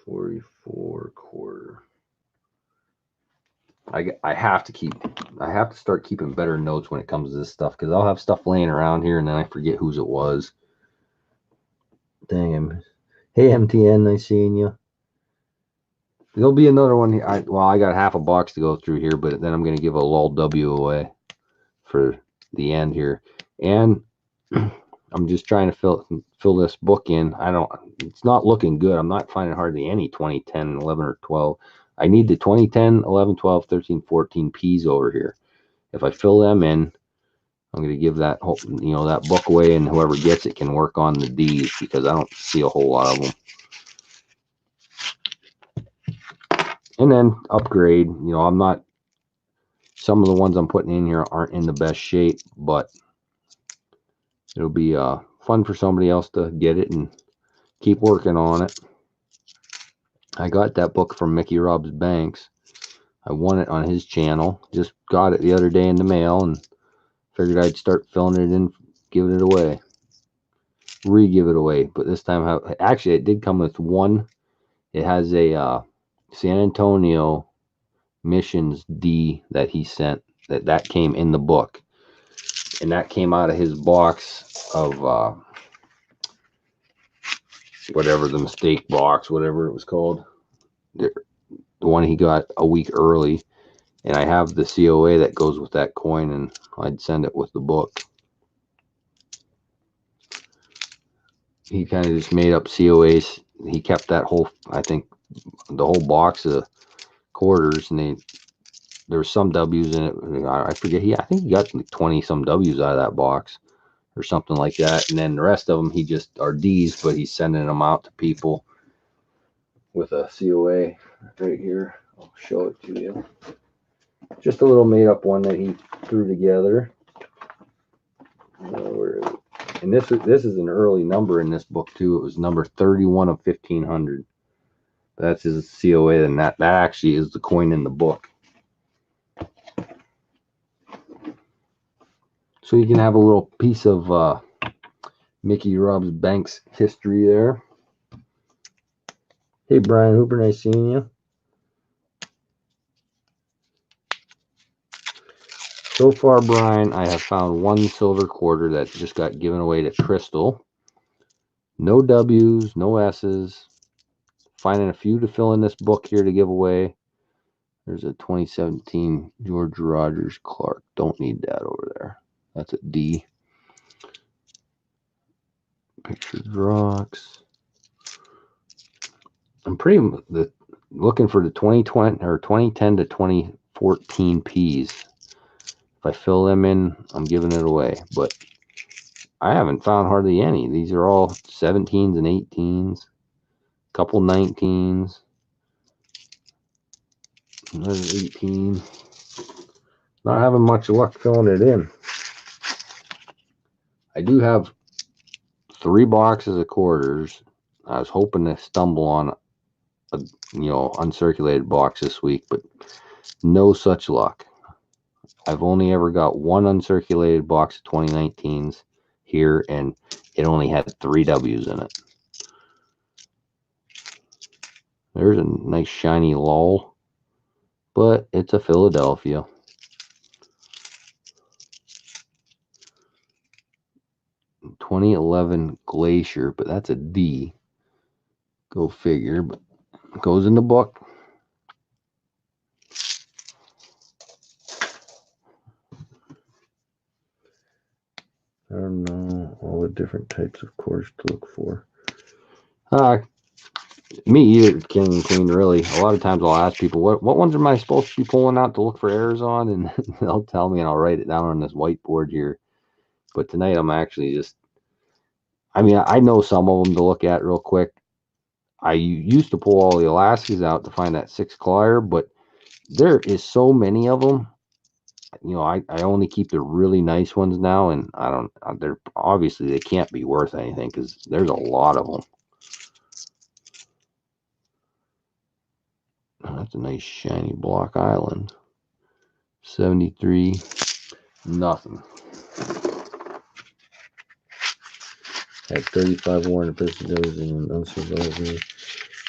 44 quarter. I have to start keeping better notes when it comes to this stuff, because I'll have stuff laying around here and then I forget whose it was. Dang him. Hey MTN, nice seeing you. There'll be another one here. I got half a box to go through here, but then I'm going to give a LOL W away for the end here. And I'm just trying to fill this book in. It's not looking good. I'm not finding hardly any 2010, 11, or 12. I need the 2010, 11, 12, 13, 14 P's over here. If I fill them in, I'm going to give that whole, that book away, and whoever gets it can work on the D's, because I don't see a whole lot of them. And then upgrade. Some of the ones I'm putting in here aren't in the best shape, but it'll be fun for somebody else to get it and keep working on it. I got that book from Mickey Rob's Banks. I won it on his channel. Just got it the other day in the mail and figured I'd start filling it in, giving it away. Re-give it away. But this time, actually, it did come with one. It has a San Antonio Missions D that he sent. That came in the book. And that came out of his box of whatever, the mistake box, whatever it was called. The one he got a week early. And I have the COA that goes with that coin, and I'd send it with the book. He kind of just made up COAs. He kept that whole, I think, the whole box of quarters, and there were some W's in it. I forget. I think he got 20 some W's out of that box or something like that. And then the rest of them, he just are D's, but he's sending them out to people with a COA right here. I'll show it to you. Just a little made up one that he threw together. Where is it? And this is an early number in this book too. It was number 31 of 1500. That's his COA, and that actually is the coin in the book. So you can have a little piece of Mickey Rob's Banks history there. Hey Brian Hooper, nice seeing you. So far, Brian, I have found one silver quarter that just got given away to Crystal. No W's, no S's. Finding a few to fill in this book here to give away. There's a 2017 George Rogers Clark. Don't need that over there. That's a D. Pictured rocks. I'm looking for the 2020 or 2010 to 2014 P's. If I fill them in, I'm giving it away. But I haven't found hardly any. These are all 17s and 18s. Couple 19s. Another 18. Not having much luck filling it in. I do have 3 boxes of quarters. I was hoping to stumble on a uncirculated box this week, but no such luck. I've only ever got one uncirculated box of 2019s here, and it only had 3 W's in it. There's a nice shiny LOL, but it's a Philadelphia. '11 Glacier, but that's a D. Go figure, but it goes in the book. I don't know all the different types of cores to look for. Me either, king and queen, really. A lot of times I'll ask people, what ones am I supposed to be pulling out to look for errors on? And they'll tell me, and I'll write it down on this whiteboard here. But tonight I'm actually just, I know some of them to look at real quick. I used to pull all the Alaskas out to find that 6 Collier, but there is so many of them. I only keep the really nice ones now, and they're obviously they can't be worth anything because there's a lot of them. That's a nice shiny Block Island. 73, nothing. Had 35 Warren Episcopals and unsurviving.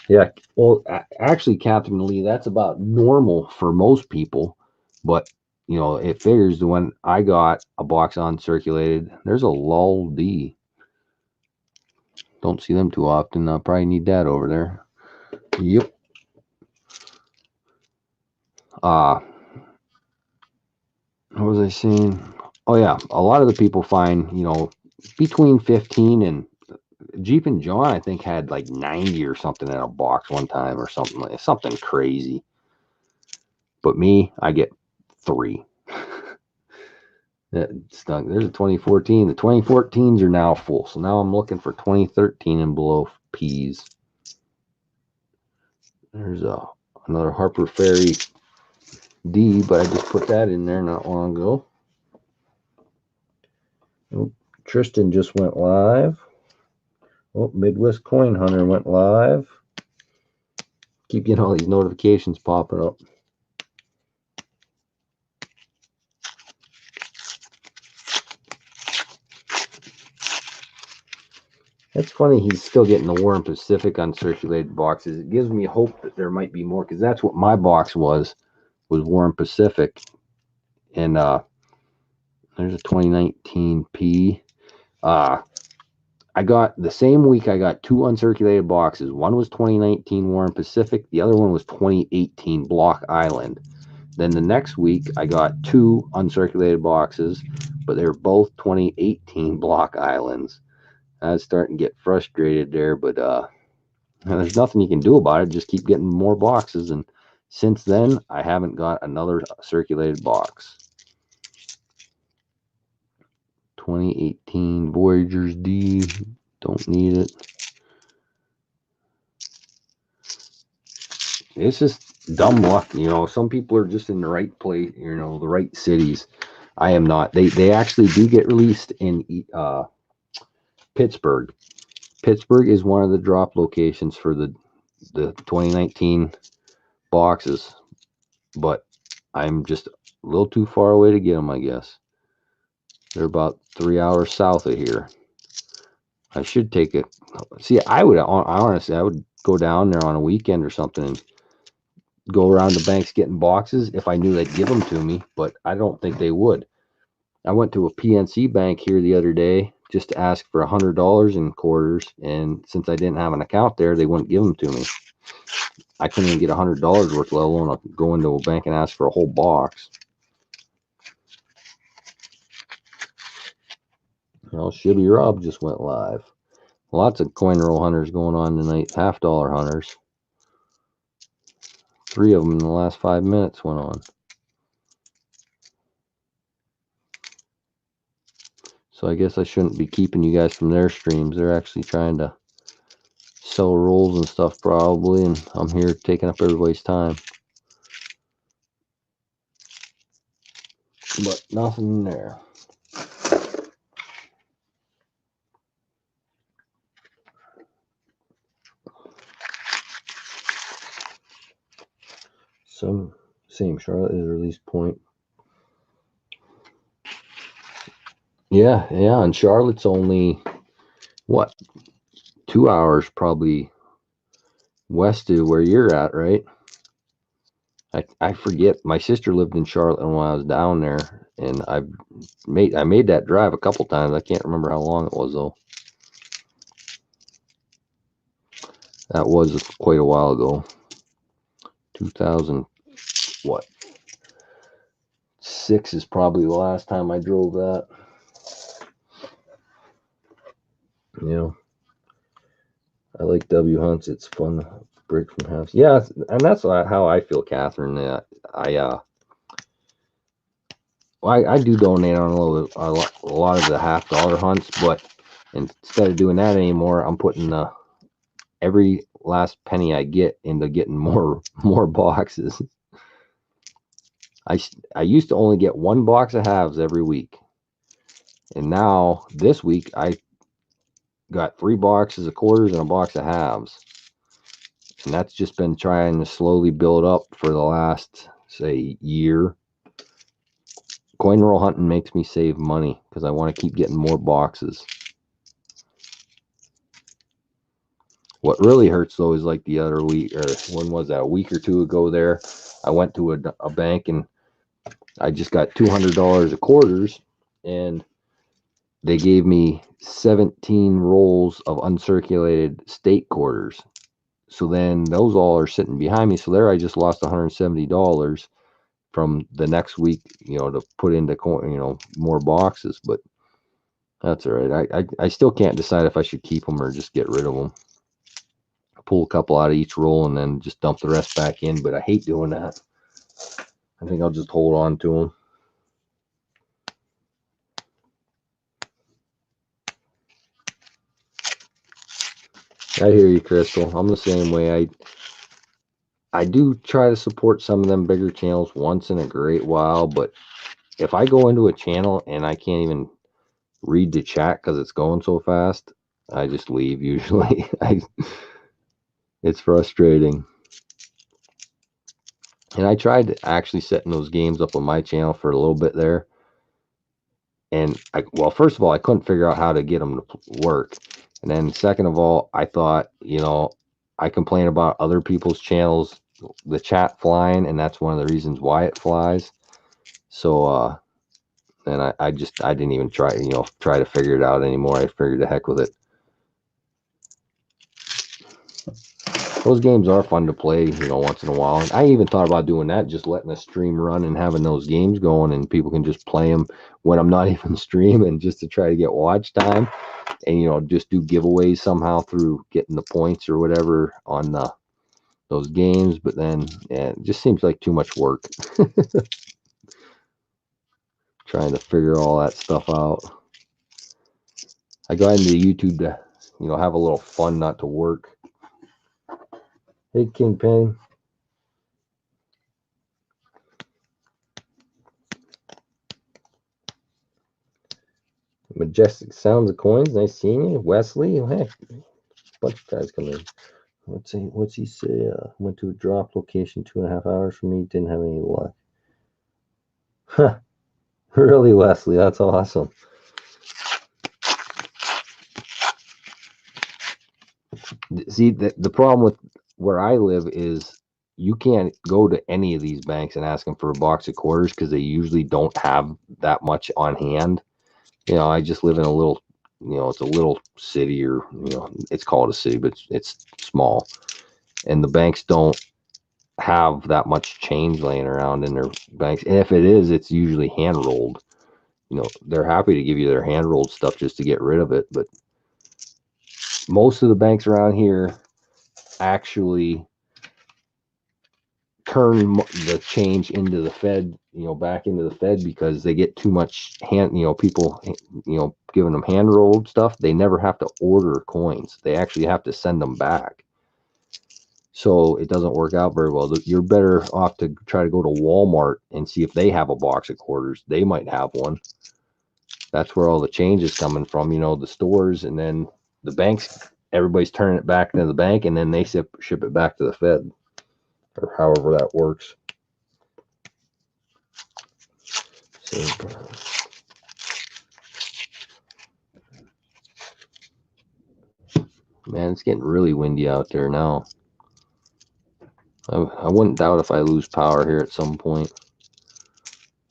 Yeah, well, actually, Catherine Lee, that's about normal for most people, but you know, it figures that when I got a box uncirculated, there's a lull D. Don't see them too often. I'll probably need that over there. Yep. What was I saying? Oh yeah, a lot of the people find, you know, between 15 and Jeep and John, I think, had like 90 or something in a box one time or something crazy. But me, I get 3. That stunk. There's a 2014. The 2014s are now full, so now I'm looking for 2013 and below peas. There's another Harper Ferry D, but I just put that in there not long ago. Oh, Tristan just went live. Oh, Midwest Coin Hunter went live. Keep getting all these notifications popping up. It's funny he's still getting the Warren Pacific uncirculated boxes. It gives me hope that there might be more, because that's what my box was Warren Pacific. And there's a 2019 P. I got the same week, I got 2 uncirculated boxes. One was 2019 Warren Pacific. The other one was 2018 Block Island. Then the next week, I got 2 uncirculated boxes, but they were both 2018 Block Islands. I was starting to get frustrated there, but there's nothing you can do about it. Just keep getting more boxes. And since then, I haven't got another circulated box. 2018 Voyagers D. Don't need it. It's just dumb luck, you know. Some people are just in the right place, you know, the right cities. I am not. They actually do get released in Pittsburgh. Pittsburgh is one of the drop locations for the 2019 boxes, but I'm just a little too far away to get them, I guess. They're about 3 hours south of here. I should take it. See, I honestly, I would go down there on a weekend or something and go around the banks getting boxes if I knew they'd give them to me, but I don't think they would. I went to a PNC bank here the other day just to ask for $100 in quarters, and since I didn't have an account there, they wouldn't give them to me. I couldn't even get $100 worth, let alone go into a bank and ask for a whole box. Well, Shibby Rob just went live. Lots of coin roll hunters going on tonight, $half hunters. 3 of them in the last 5 minutes went on. So I guess I shouldn't be keeping you guys from their streams. They're actually trying to sell rolls and stuff probably, and I'm here taking up everybody's time. But nothing there. Same Charlotte is release point. Yeah, and Charlotte's only what, 2 hours probably west of where you're at, right? I forget. My sister lived in Charlotte when I was down there, and I made that drive a couple times. I can't remember how long it was though. That was quite a while ago. 2000 what? 6 is probably the last time I drove that. Yeah. I like W hunts. It's fun to break from halves. Yeah, and that's how I feel, Catherine. I do donate on a lot of the $half hunts, but instead of doing that anymore, I'm putting every last penny I get into getting more boxes. I used to only get 1 box of halves every week, and now this week I got 3 boxes of quarters and a box of halves. And that's just been trying to slowly build up for the last, say, year. Coin roll hunting makes me save money because I want to keep getting more boxes. What really hurts though is like the other week, or when was that, a week or two ago there, I went to a bank and I just got $200 of quarters, and they gave me 17 rolls of uncirculated state quarters. So then those all are sitting behind me. So there I just lost $170 from the next week, to put into, more boxes. But that's all right. I still can't decide if I should keep them or just get rid of them. Pull a couple out of each roll and then just dump the rest back in. But I hate doing that. I think I'll just hold on to them. I hear you, Crystal. I'm the same way. I do try to support some of them bigger channels once in a great while, but if I go into a channel and I can't even read the chat because it's going so fast, I just leave usually. It's frustrating. And I tried actually setting those games up on my channel for a little bit there. And well, first of all, I couldn't figure out how to get them to work. And then second of all, I thought, I complain about other people's channels, the chat flying, and that's one of the reasons why it flies. So, and I didn't even try to figure it out anymore. I figured the heck with it. Those games are fun to play, once in a while. And I even thought about doing that, just letting the stream run and having those games going, and people can just play them when I'm not even streaming, just to try to get watch time, and just do giveaways somehow through getting the points or whatever on those games. But then, yeah, it just seems like too much work. Trying to figure all that stuff out. I got into YouTube to, have a little fun, not to work. Hey, Kingpin. Majestic Sounds of Coins. Nice seeing you. Wesley. Oh, heck, a bunch of guys come in. What's he say? Went to a drop location 2.5 hours from me. Didn't have any luck. Huh. Really, Wesley? That's awesome. See, the problem with where I live is you can't go to any of these banks and ask them for a box of quarters because they usually don't have that much on hand. I just live in a little, it's a little city, or, it's called a city, but it's small. And the banks don't have that much change laying around in their banks. And if it is, it's usually hand rolled. They're happy to give you their hand rolled stuff just to get rid of it. But most of the banks around here actually turn the change into the Fed, back into the Fed, because they get too much people, giving them hand rolled stuff. They never have to order coins. They actually have to send them back. So it doesn't work out very well. You're better off to try to go to Walmart and see if they have a box of quarters. They might have one. That's where all the change is coming from, the stores, and then the banks, everybody's turning it back into the bank, and then they ship it back to the Fed, or however that works. Man, it's getting really windy out there now. I wouldn't doubt if I lose power here at some point.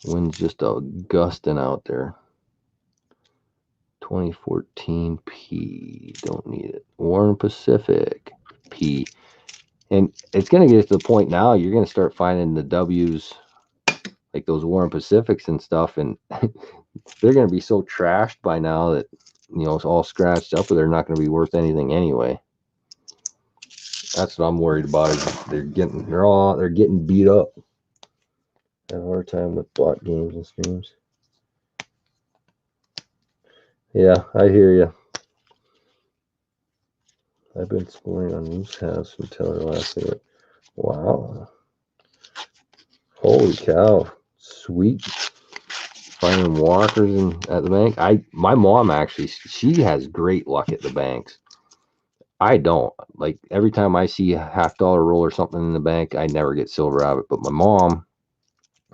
Wind's just gusting out there. 2014 P. Don't need it. Warren Pacific P. And it's going to get to the point now you're going to start finding the W's, like those Warren Pacifics and stuff, and they're going to be so trashed by now that, it's all scratched up, or they're not going to be worth anything anyway. That's what I'm worried about, is they're getting beat up. I have a hard time with bot games and streams. Yeah, I hear you. I've been exploring on Moose House from Taylor last year. Wow. Holy cow. Sweet. Finding walkers at the bank. My mom actually, she has great luck at the banks. I don't. Like, every time I see a $50 roll or something in the bank, I never get silver out of it. But my mom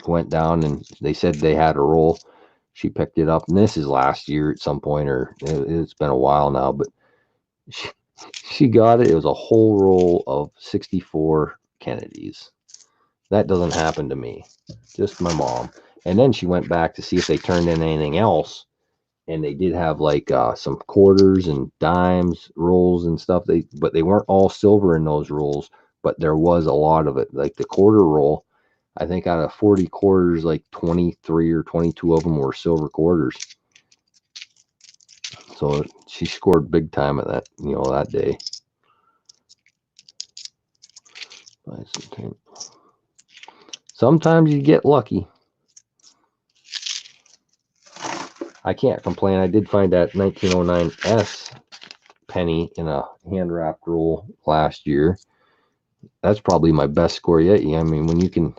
went down and they said they had a roll. She picked it up, and this is last year at some point, or it's been a while now, but She got it. It was a whole roll of 64 Kennedys. That doesn't happen to me. Just my mom. And then she went back to see if they turned in anything else. And they did have like some quarters and dimes rolls and stuff. But they weren't all silver in those rolls. But there was a lot of it. Like the quarter roll, I think out of 40 quarters, like 23 or 22 of them were silver quarters. So she scored big time at that, that day. Sometimes you get lucky. I can't complain. I did find that 1909 S penny in a hand wrapped roll last year. That's probably my best score yet. I mean, when you can,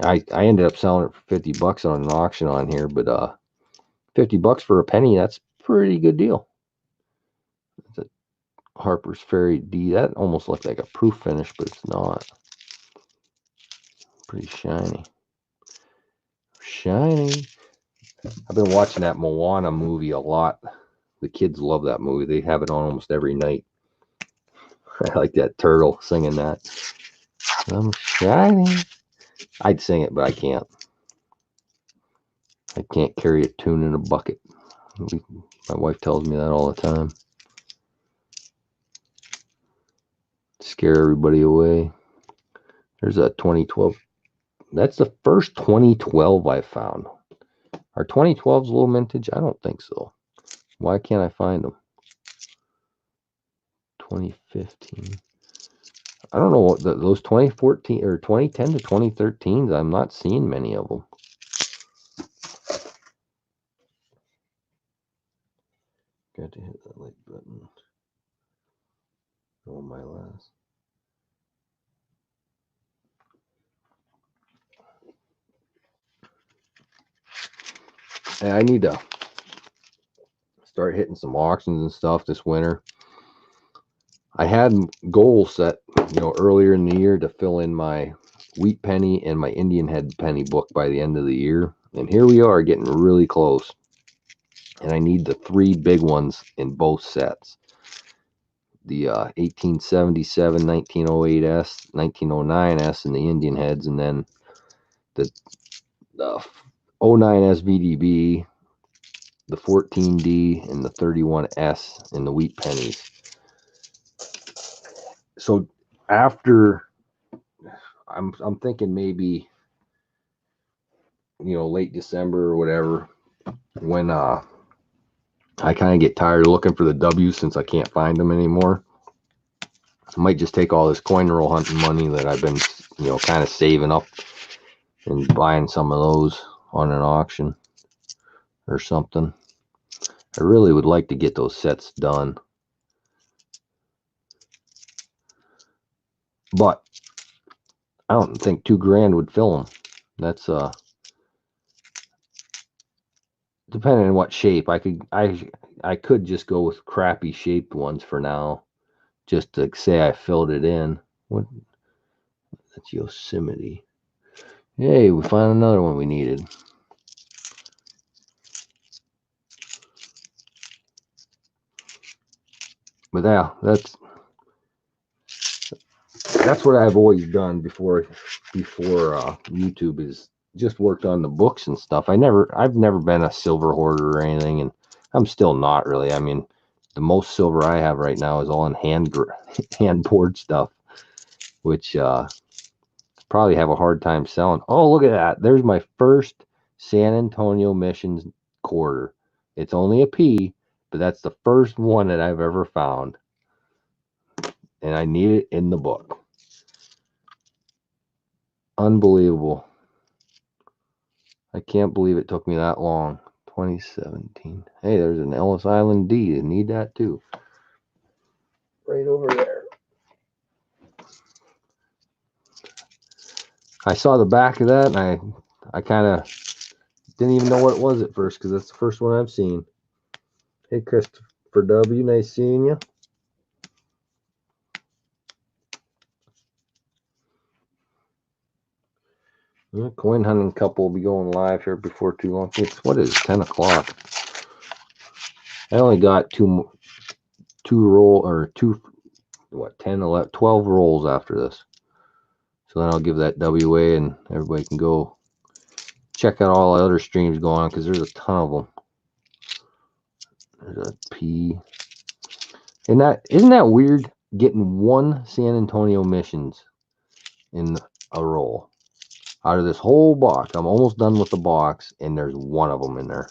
I ended up selling it for $50 on an auction on here, but $50 for a penny, that's a pretty good deal. It's a Harper's Ferry D. That almost looked like a proof finish, but it's not. Pretty shiny. Shiny. I've been watching that Moana movie a lot. The kids love that movie. They have it on almost every night. I like that turtle singing that. I'm shiny. I'd sing it, but I can't. I can't carry a tune in a bucket. My wife tells me that all the time. Scare everybody away. There's a 2012. That's the first 2012 I found. Are 2012s low mintage? I don't think so. Why can't I find them? 2015. I don't know what those 2014 or 2010 to 2013s. I'm not seeing many of them. Got to hit that like button. Oh, my last. I need to start hitting some auctions and stuff this winter. I had goals set, earlier in the year to fill in my wheat penny and my Indian head penny book by the end of the year. And here we are getting really close. And I need the 3 big ones in both sets. The 1877, 1908S, 1909S, and the Indian heads, and then the 09S VDB, the 14D, and the 31S in the wheat pennies. So after, I'm thinking maybe, late December or whatever, when I kind of get tired of looking for the W's since I can't find them anymore. I might just take all this coin roll hunting money that I've been, kind of saving up and buying some of those on an auction or something. I really would like to get those sets done. But I don't think $2,000 would fill them. That's depending on what shape. I could just go with crappy shaped ones for now, just to say I filled it in. What? That's Yosemite. Hey, we found another one we needed. But yeah, that's what I've always done before YouTube, is just worked on the books and stuff. I've never been a silver hoarder or anything, and I'm still not really. I mean, the most silver I have right now is all in hand poured stuff, which probably have a hard time selling. Oh, look at that! There's my first San Antonio Missions quarter. It's only a P, but that's the first one that I've ever found, and I need it in the book. Unbelievable. I can't believe it took me that long. 2017. Hey, there's an Ellis Island D. I need that too. Right over there. I saw the back of that, and I kind of didn't even know what it was at first, because that's the first one I've seen. Hey, Christopher W. Nice seeing you. The coin hunting couple will be going live here before too long. What is 10 o'clock? I only got two 10, 11, 12 rolls after this. So then I'll give that WA and everybody can go check out all the other streams going on because there's a ton of them. There's a P. And isn't that weird getting one San Antonio missions in a roll out of this whole box? I'm almost done with the box and there's one of them in there.